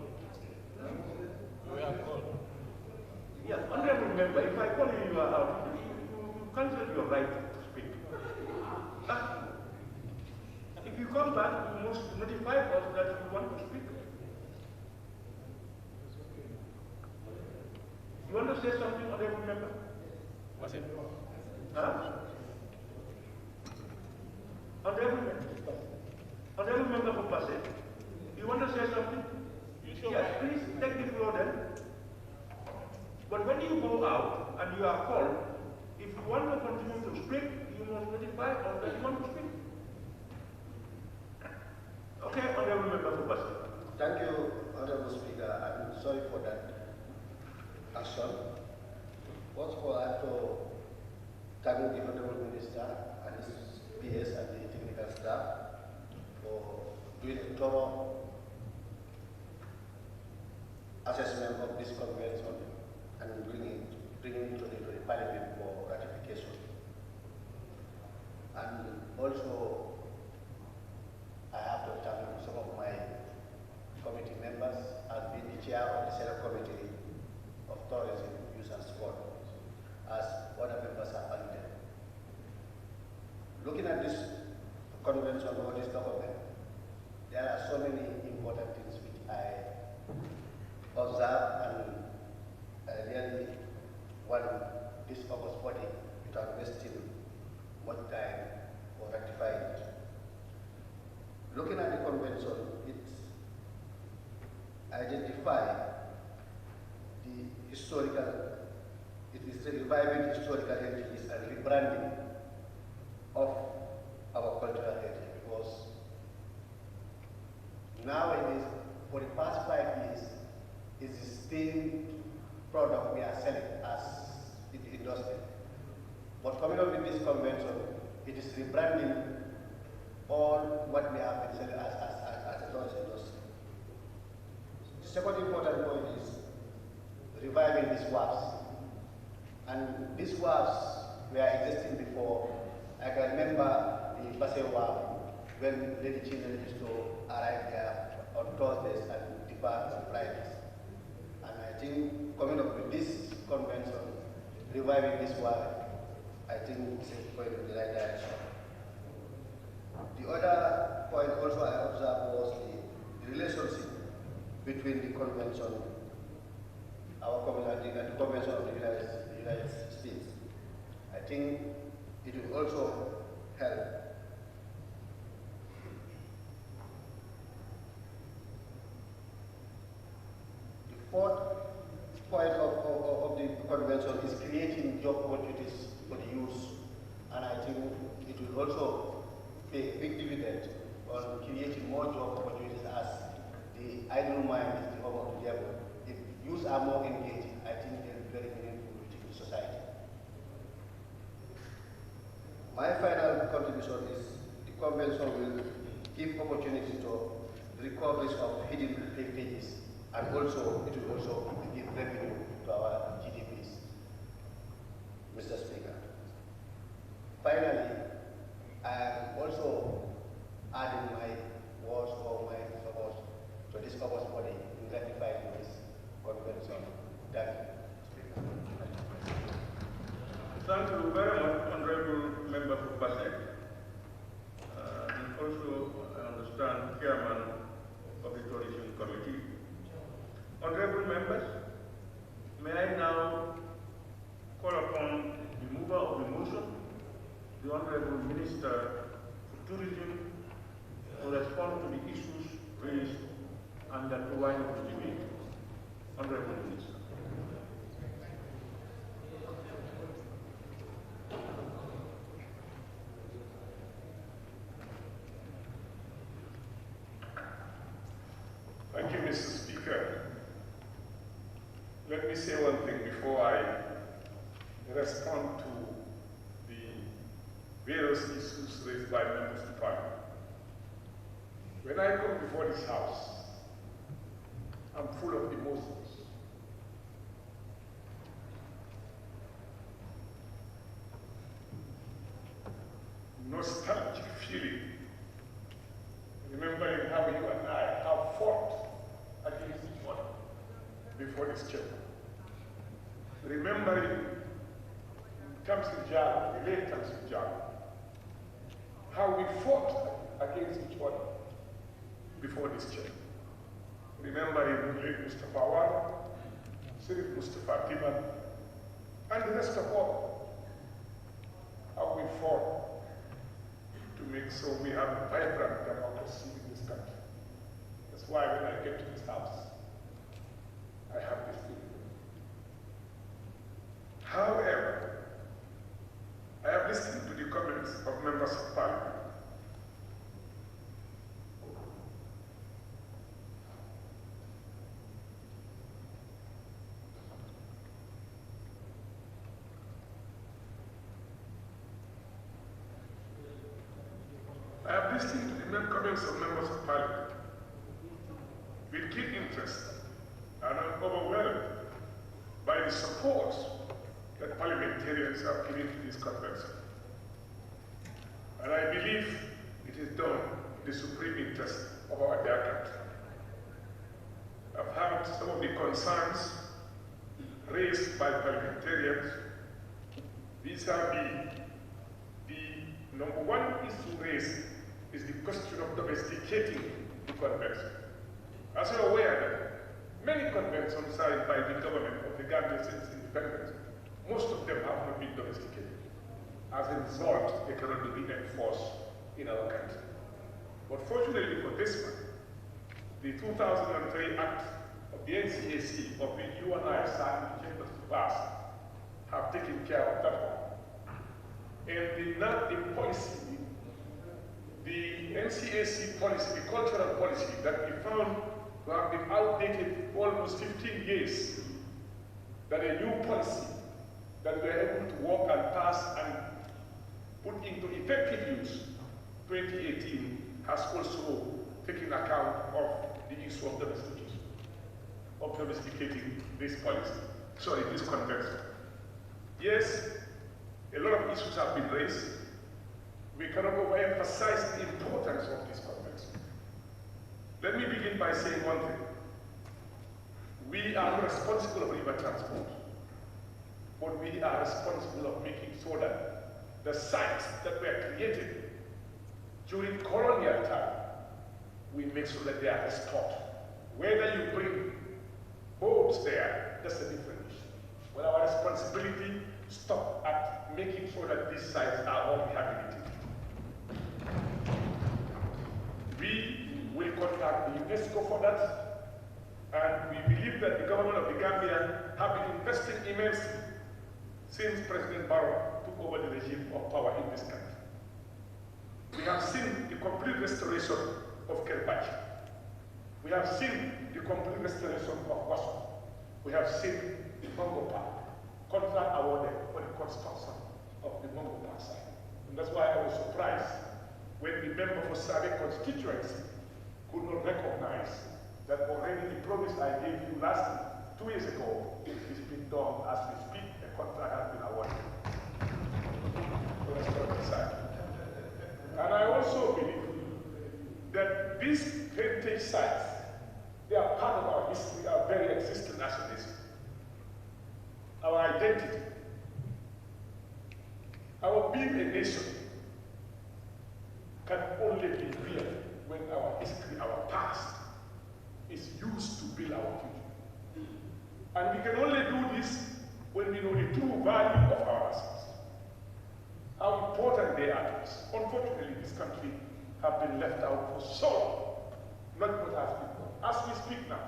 We are called. Yes, honorable member, if I call you, you are out. You cancel your right to speak. If you come back, you must notify us that you want to speak. You want to say something, honorable member? What's it? Huh? Honorable member who passed it. You want to say something? Yes, please take the floor then. But when you go out and you are called, if you want to continue to speak, you must notify us that you want to speak. Okay, honorable member for person. Thank you, Honorable Speaker. I'm sorry for that action. First of all, I have to thank the Honorable Minister and his PS and the technical staff for doing a thorough assessment of this convention and bringing it to the Parliament for ratification. And also, I have to thank some of my committee members. I've been the chair of the Senate Committee of Tourism, Youth and Sport, as other members have alluded. Looking at this convention or this document, there are so many important things which I observe, and I really want this August body without wasting much time or rectifying it. Looking at the convention, it identifies the historical, it is reviving historical heritage and rebranding of our cultural heritage, because nowadays, for the past 5 years, it's the same product we are selling as in the industry. But coming up with this convention, it is rebranding all what we have been selling as a tourist industry. The second important point is reviving these WAFs. And these WAFs were existing before. I can remember the Basse WAF when Lady Children used to arrive there on Thursdays and depart on Fridays. And I think coming up with this convention, reviving this WAF, I think it's going in the right direction. The other point also I observed was the relationship between the convention, our community, and the convention of the United States. I think it will also help. The fourth point of the convention is creating job opportunities for the youth, and I think it will also pay a big dividend on creating more job opportunities, as the idle mind is the home of the devil. If youth are more engaged, I think they will be very meaningful to society. My final contribution is the convention will give opportunity to recoveries of hidden heritages, and also it will also give revenue to our GDPs. Mr. Speaker. Finally, I am also adding my words or my support to this August body in ratifying this convention. Thank you. Thank you very much, Honorable Member for Bassett. And also, I understand, Chairman of the Tourism Committee. Honorable members, may I now call upon the mover of the motion, the Honorable Minister for Tourism, to respond to the issues raised and that provide the debate. Honorable Minister. Thank you, Mr. Speaker. Let me say one thing before I respond to the various issues raised by members of Parliament. When I come before this House, I'm full of emotions. Nostalgic feeling, remembering how you and I have fought against each other before this chamber. Remembering Tamsin Jal, the late Tamsin Jal, how we fought against each other before this chamber. Remembering late Mustafa Awad, Sirif Mustafa Timan, and the rest of all, how we fought to make sure we have a vibrant democracy in this country. That's why when I get to this House, I have this feeling. However, I have listened to the comments of members of Parliament. I have listened to the comments of members of Parliament with keen interest, and I'm overwhelmed by the support that parliamentarians have given to this convention. And I believe it is done in the supreme interest of our dear country. I've heard some of the concerns raised by parliamentarians vis-à-vis the number one issue raised is the question of domesticating the convention. As you're aware, many conventions signed by the government of the Gambia since independence, most of them have not been domesticated. As a result, they cannot be enforced in our country. But fortunately for this one, the 2003 Act of the NCAC, of which you and I signed in the chambers to pass, have taken care of that one. And the policy, the NCAC policy, the cultural policy that we found to have been outdated for almost 15 years, that a new policy that we are able to work and pass and put into effective use 2018 has also taken account of the issue of domestication, of domesticating this policy, this convention. Yes, a lot of issues have been raised. We cannot overemphasize the importance of this convention. Let me begin by saying one thing. We are responsible for river transport, but we are responsible of making sure that the sites that were created during colonial time, we make sure that they are restored. Whether you bring boats there, that's a different issue. But our responsibility stops at making sure that these sites are all rehabilitated. We will contact the UNESCO for that, and we believe that the government of the Gambia have been investing immensely since President Barrow took over the regime of power in this country. We have seen the complete restoration of Kerr. We have seen the complete restoration of Wasu. We have seen the Mongo Park, contract awarded for the construction of the Mongo Park site. And that's why I was surprised when the member for Sabe constituency could not recognize that already the promise I gave you 2 years ago is being done as we speak. A contract has been awarded. So that's what I said. And I also believe that these heritage sites, they are part of our history, our very existence as a nation, our identity. Our being a nation can only be real when our history, our past, is used to build our future. And we can only do this when we know the true value of our assets, how important they are to us. Unfortunately, this country has been left out for so long, not what has been done. As we speak now,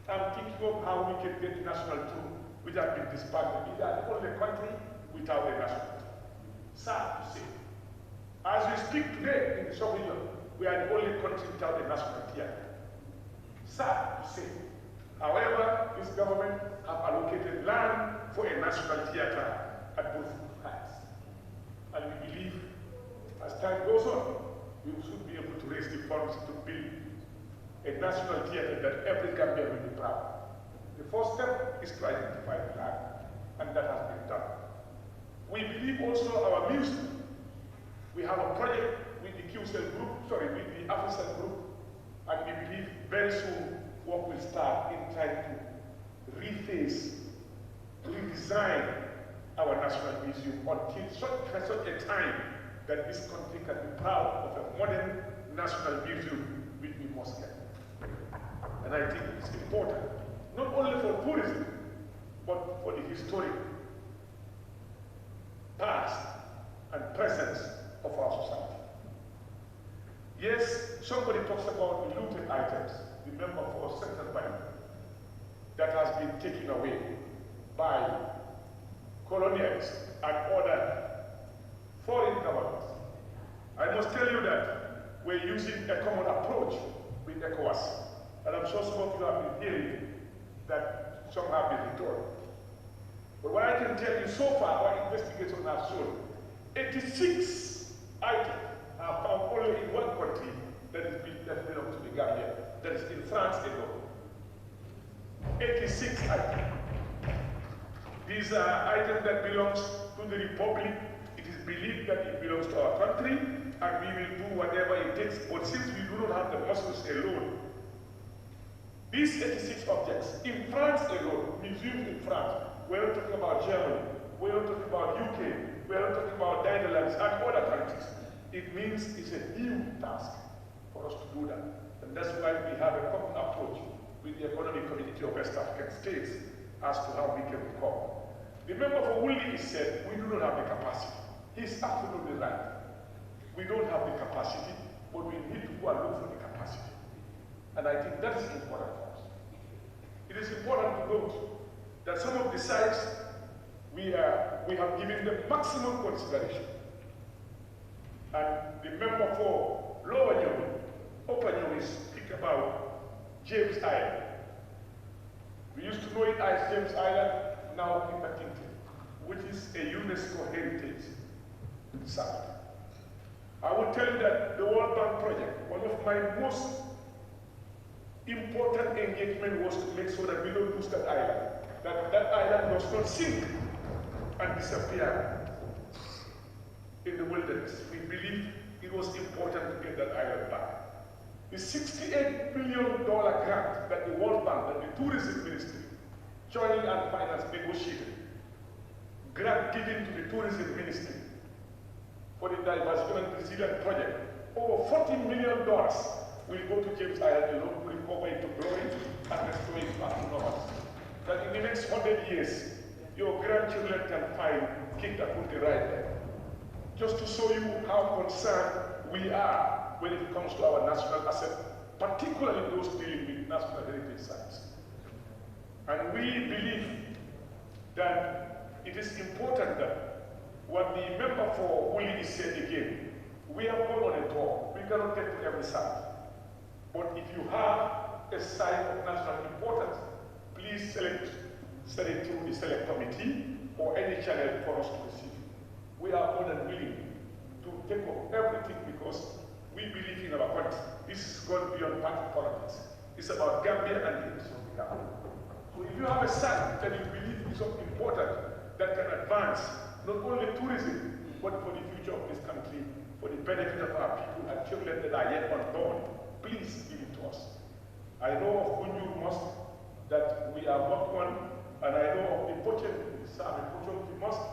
I'm thinking of how we can get the national tune, which has been disbanded. We are the only country without a national tune. Sad to say. As we speak today in the Soviet, we are the only country without a national theater. Sad to say. However, this government have allocated land for a national theater at both heights. And we belongs to build a national theatre that every Gambian will be proud of. The first step is to identify the land, and that has been done. We believe also our museum. We have a project with the QCell group, with the AFICEL group, and we believe very soon work will start in trying to redesign our national museum until such a time that this country can be proud of a modern national museum which we must get. And I think it's important, not only for tourism, but for the historic past and presence of our society. Yes, somebody talks about the looted items, the member for Central Bank, that has been taken away by colonials and other foreign governments. I must tell you that we're using a common approach with ECOWAS, and I'm sure some of you have been hearing that some have been returned. But what I can tell you so far, our investigations have shown 86 items are found only in one country that belongs to the Gambia, that is in France alone. 86 items. These are items that belong to the Republic. It is believed that it belongs to our country, and we will do whatever it takes. But since we do not have the muscles alone, these 86 objects in France alone, museums in France, we're not talking about Germany, we're not talking about UK, we're not talking about Netherlands and other countries. It means it's a huge task for us to do that. And that's why we have a common approach with the Economic Community of West African States as to how we can recover. The member for Wuli said we do not have the capacity. He's absolutely right. We don't have the capacity, but we need to go and look for the capacity. And I think that is important for us. It is important to note that some of the sites we have given the maximum consideration. And the member for Lower Nyomi, Upper Nyomi speak about James Island. We used to know it as James Island, now Kimpatinti, which is a UNESCO heritage site. I will tell you that the World Bank project, one of my most important engagement was to make sure that we don't lose that island, that island does not sink and disappear in the wilderness. We believe it was important to get that island back. The $68 billion grant that the World Bank and the Tourism Ministry jointly and finance negotiated, grant given to the Tourism Ministry for the Diversity and Resilience Project, over $40 million will go to James Island alone to recover it to glory and restore it back to normal. That in the next 100 years, your grandchildren can find King Takunti right there. Just to show you how concerned we are when it comes to our national asset, particularly those dealing with national heritage sites. And we believe that it is important that what the member for Wuli said again, we have gone on a tour. We cannot get to every site. But if you have a site of national importance, please send it through the select committee or any channel for us to receive. We are more than willing to take up everything because we believe in our country. This is going beyond party politics. It's about Gambia and the interests of the Gambia. So if you have a site that you believe is important, that can advance not only tourism, but for the future of this country, for the benefit of our people and children that are yet unborn, please give it to us. I know of Kunjur Mosque that we are working on, and I know of the Pochemki Mosque.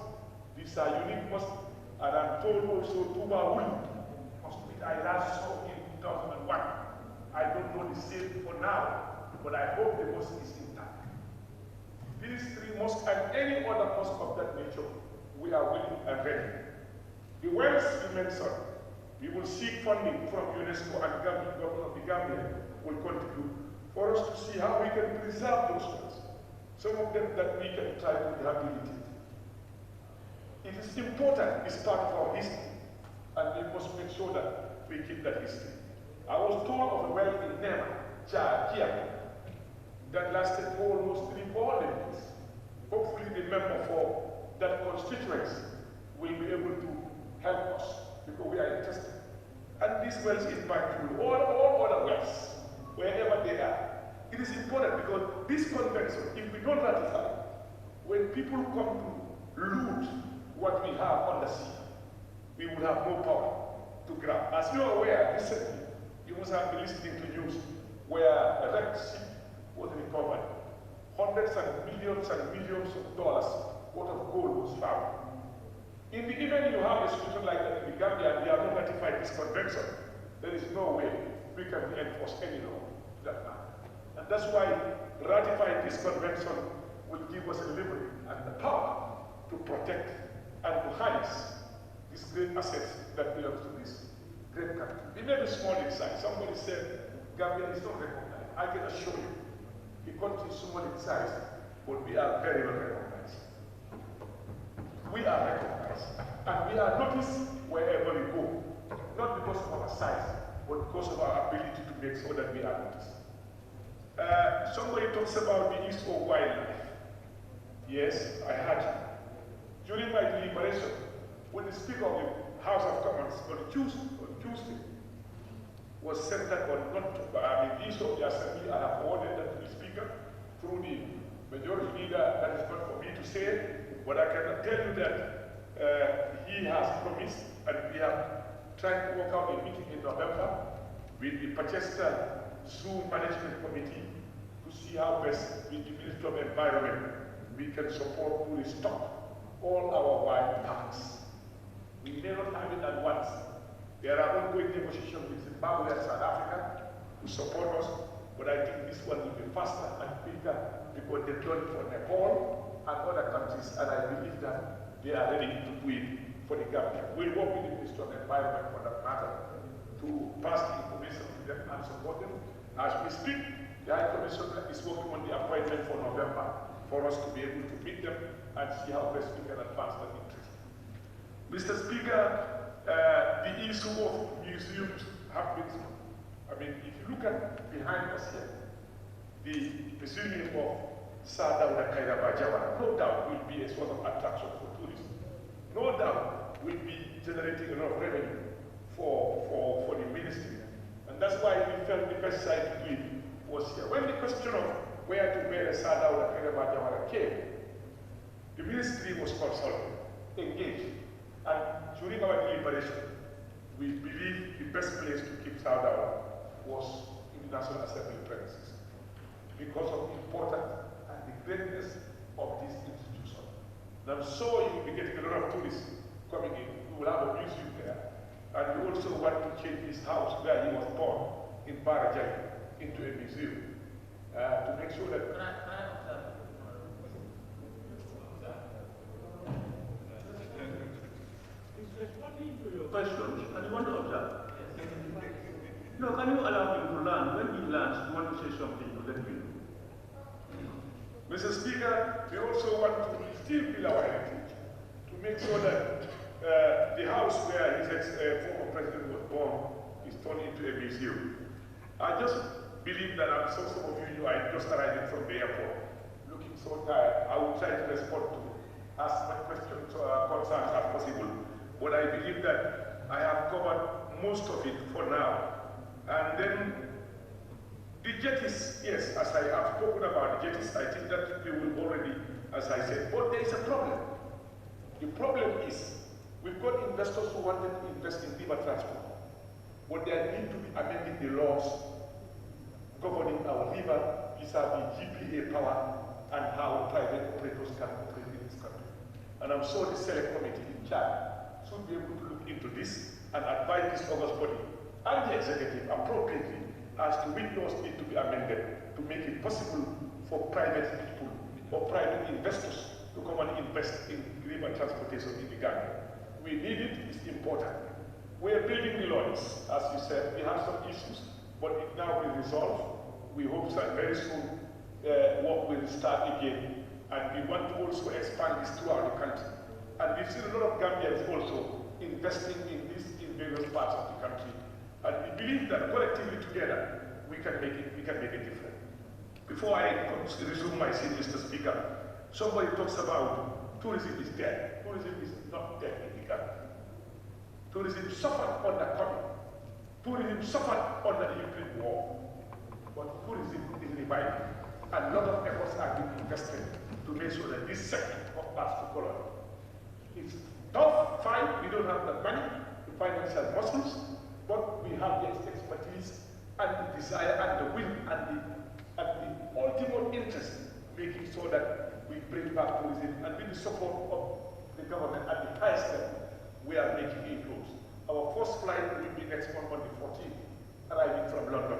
These are unique mosques, and I'm told also Tuba Wuli Mosque, which I last saw in 2001. I don't know the same for now, but I hope the mosque is intact. These three mosques and any other mosque of that nature, we are willing and ready. The wells you mentioned, we will seek funding from UNESCO and the government of the Gambia will contribute for us to see how we can preserve those wells. Some of them that we can try to rehabilitate. It is important, it's part of our history, and we must make sure that we keep that history. I was told of a well in Nema, Kia, that lasted for almost 3-4 years. Hopefully the member for that constituency will be able to help us because we are interested. And these wells in Banjul, all other wells, wherever they are. It is important because this convention, if we don't ratify, when people come to loot what we have on the sea, we will have no power to grab. As you are aware, recently, you must have been listening to news where a wrecked ship was recovered. Hundreds and millions of dollars worth of gold was found. In the event you have a situation like that in the Gambia and we have not ratified this convention, there is no way we can enforce any law to that matter. And that's why ratifying this convention will give us a liberty and the power to protect and to harness these great assets that belong to this great country. We may be small in size. Somebody said Gambia is not recognized. I can assure you, the country is small in size, but we are very well recognized. We are recognized. And we are noticed wherever we go, not because of our size, but because of our ability to make sure that we are noticed. Somebody talks about the issue of wildlife. Yes, I had you. During my deliberation, when the Speaker of the House of Commons on Tuesday was centered on the issue of the Assembly, I have forwarded that to the Speaker through the Majority Leader. That is not for me to say, but I can tell you that he has promised, and we are trying to work out a meeting in November with the Pachester Zoo Management Committee to see how best with the Ministry of Environment we can support to restock all our wild parks. We may not have it at once. There are ongoing negotiations with Zimbabwe and South Africa to support us, but I think this one will be faster and quicker because they've done it for Nepal and other countries, and I believe that they are ready to do it for the Gambia. We'll work with the Ministry of Environment for that matter to pass the information to them and support them. As we speak, the High Commissioner is working on the appointment for November for us to be able to meet them and see how best we can advance that interest. Mr. Speaker, the issue of museums have been, I mean, if you look at behind us here, the Museum of Sadauda Kairaba Jawara, no doubt will be a sort of attraction for tourists. No doubt will be generating a lot of revenue for the ministry. And that's why we felt the best side to do it was here. When the question of where to bury Sadauda Kairaba Jawara came, the ministry was consulted, engaged, and during our deliberation, we believe the best place to keep Sadauda was in the National Assembly premises because of the importance and the greatness of this institution. And I'm sure you will be getting a lot of tourists coming in. We will have a museum there. And we also want to change his house where he was born in Barajai into a museum to make sure that. Responding to your questions, and you want to observe. No, can you allow him to learn? When he learns, you want to say something to let me know. Mr. Speaker, we also want to still build our heritage to make sure that the house where his former president was born is turned into a museum. I just believe that some of you are just arriving from the airport, looking so tired. I will try to respond to as much questions concerns as possible. But I believe that I have covered most of it for now. And then the jetties, yes, as I have spoken about the jetties, I think that we will already, as I said, but there is a problem. The problem is we've got investors who want to invest in river transport, but they need to be amending the laws governing our river vis-a-vis GPA power and how private operators can operate in this country. And I'm sure the select committee in charge should be able to look into this and advise this August body and the executive appropriately as to which laws need to be amended to make it possible for private people or private investors to come and invest in river transportation in the Gambia. We need it, it's important. We are building the laws, as you said. We have some issues, but it now will resolve. We hope that very soon work will start again, and we want to also expand this throughout the country. And we've seen a lot of Gambians also investing in this in various parts of the country. And we believe that collectively together, we can make a difference. Before I resume my seat, Mr. Speaker, somebody talks about tourism is dead. Tourism is not dead in the Gambia. Tourism suffered under COVID. Tourism suffered under the Ukraine war, but tourism is reviving. A lot of efforts are being invested to make sure that this sector of arts to follow. It's tough fight. We don't have the money, the financial muscles, but we have the expertise and the desire and the will and the ultimate interest, making sure that we bring back tourism, and with the support of the government at the highest level, we are making inroads. Our first flight will be next month on the 14th, arriving from London,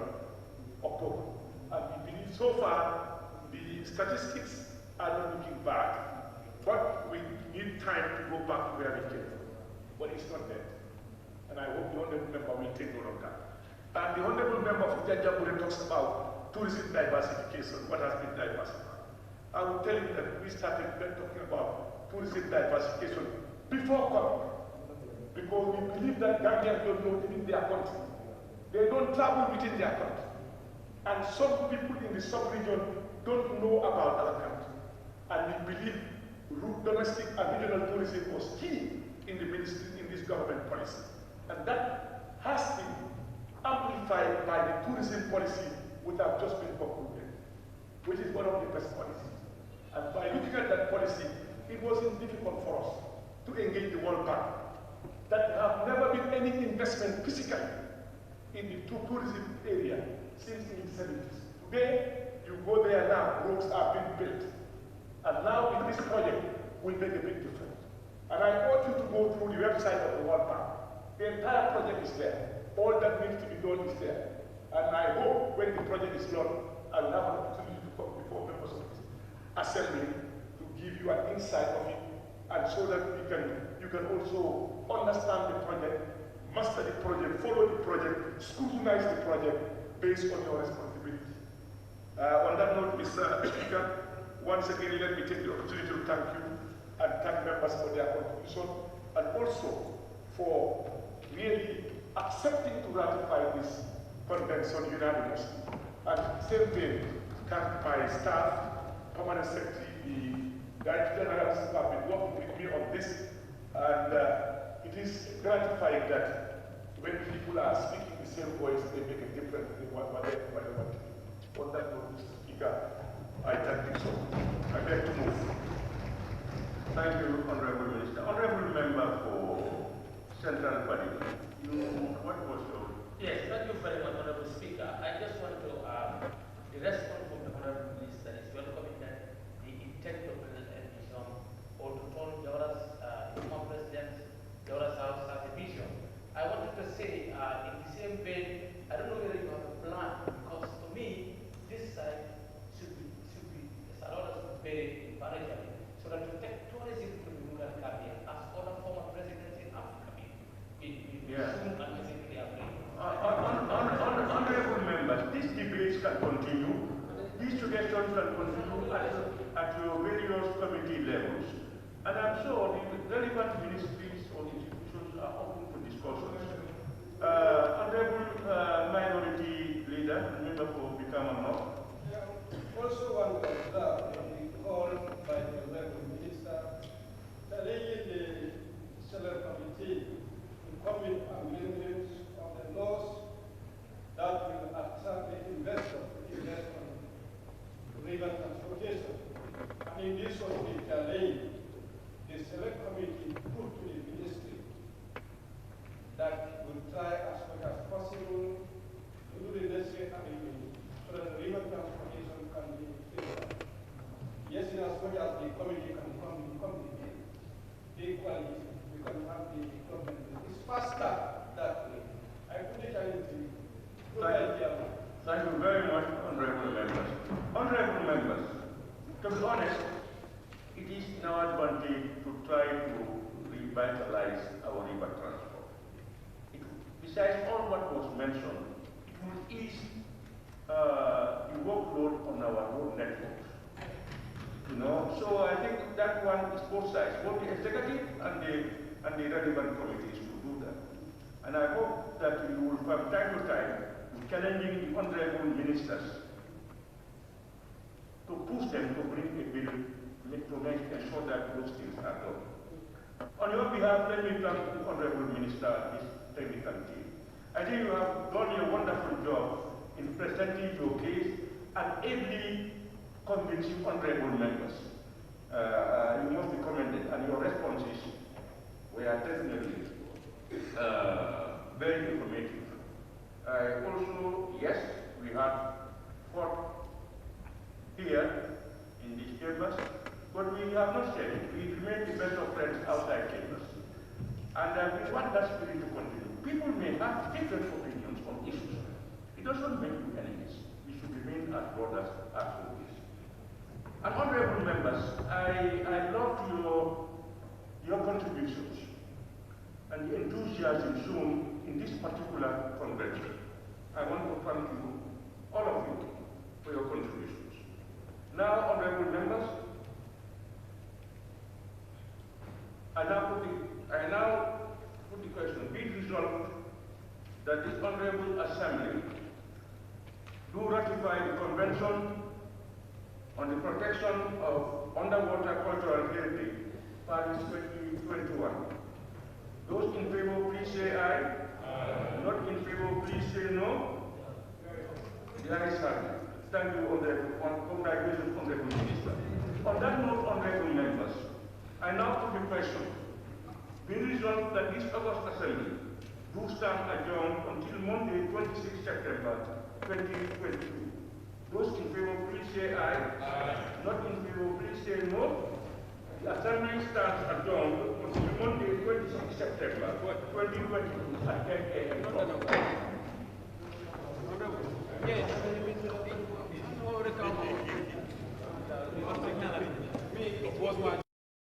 October. And we believe so far the statistics are not looking bad, but we need time to go back to where we came from. But it's not there. And I hope the honorable member will take note of that. And the honorable member of Jajabure talks about tourism diversification, what has been diversified. I will tell you that we started talking about tourism diversification before COVID, because we believe that Gambians don't know even their country. They don't travel within their country. And some people in the sub-region don't know about our country. And we believe domestic and regional tourism was key in the ministry, in this government policy. And that has been amplified by the tourism policy which have just been concluded, which is one of the best policies. And by looking at that policy, it wasn't difficult for us to engage the World Bank. That have never been any investment physically in the tourism area since the 70s. Today, you go there now, roads are being built. And now with this project, will make a big difference. And I want you to go through the website of the World Bank. The entire project is there. All that needs to be done is there. And I hope when the project is done, I will have an opportunity to come before members of this assembly to give you an insight of it, and so that you can also understand the project, master the project, follow the project, scrutinize the project based on your responsibility. On that note, Mr. Speaker, once again, let me take the opportunity to thank you and thank members for their contribution, and also for really accepting to ratify this convention unanimously. And same thing, thank my staff, Permanent Secretary, the Director General who have been working with me on this, and it is gratifying that when people are speaking the same voice, they make a difference in what they want to do. On that note, Mr. Speaker, I thank you so much. I beg to move. Thank you, Honorable Minister. Honorable Member for Central Parliament, what was your... Yes, thank you very much, Honorable Speaker. I just want to, the response from the Honorable Minister is welcoming that the intent of President Vision, or to turn Jawara's former President Jawara's House as a vision. I wanted to say, in the same vein, I don't know whether you have a plan, because to me, this side should be allowed us to pay financially, so that to take tourism to the rural Caribbean as other former presidents in Africa soon and basically Honorable members, these debates can continue, these suggestions can continue at your various committee levels, and I'm sure the relevant ministries or institutions are open to discussions. Honorable Minority Leader, member for Bikama North. Also want to observe the call by the Honorable Minister challenging the Select Committee to come with amendments of the laws that will attract the investors to invest on river transportation. And in this was the challenge the Select Committee put to the Ministry that will try as much as possible to do the necessary amendments so that the river transportation can be favored. Yes, in as much as the committee can come together, the coalition, we can have the government. It's faster that way. I put it into Thank you very much, honorable members. Honorable members, to be honest, it is in our advantage to try to revitalize our river transport. Besides all what was mentioned, it will ease the workload on our road networks. So I think that one is both sides, both the executive and the relevant committees to do that. And I hope that you will, from time to time, be challenging the honorable ministers to push them to bring a bill to make ensure that those things are done. On your behalf, let me thank the honorable minister, this technical team. I think you have done a wonderful job in presenting your case and ably convincing honorable members. You must be commended, and your responses were definitely very informative. Also, yes, we have fought here in these chambers, but we have not said it. We remain the best of friends outside chambers. And we want that spirit to continue. People may have different opinions on issues. It doesn't make you enemies. We should remain as brothers as always. And honorable members, I love your contributions and the enthusiasm shown in this particular convention. I want to thank you, all of you, for your contributions. Now, honorable members, I now put the question, be it resolved that this honorable assembly do ratify the Convention on the Protection of Underwater Cultural Heritage, Paris 2021. Those in favor, please say aye. Not in favor, please say no. The ayes have it. Thank you, congratulations, Honorable Minister. On that note, honorable members, I now put the question. Be resolved that this August Assembly do stand adjourned until Monday, 26 September 2022. Those in favor, please say aye. Not in favor, please say no. The Assembly stands adjourned until Monday, 26 September 2022 at 10 a.m.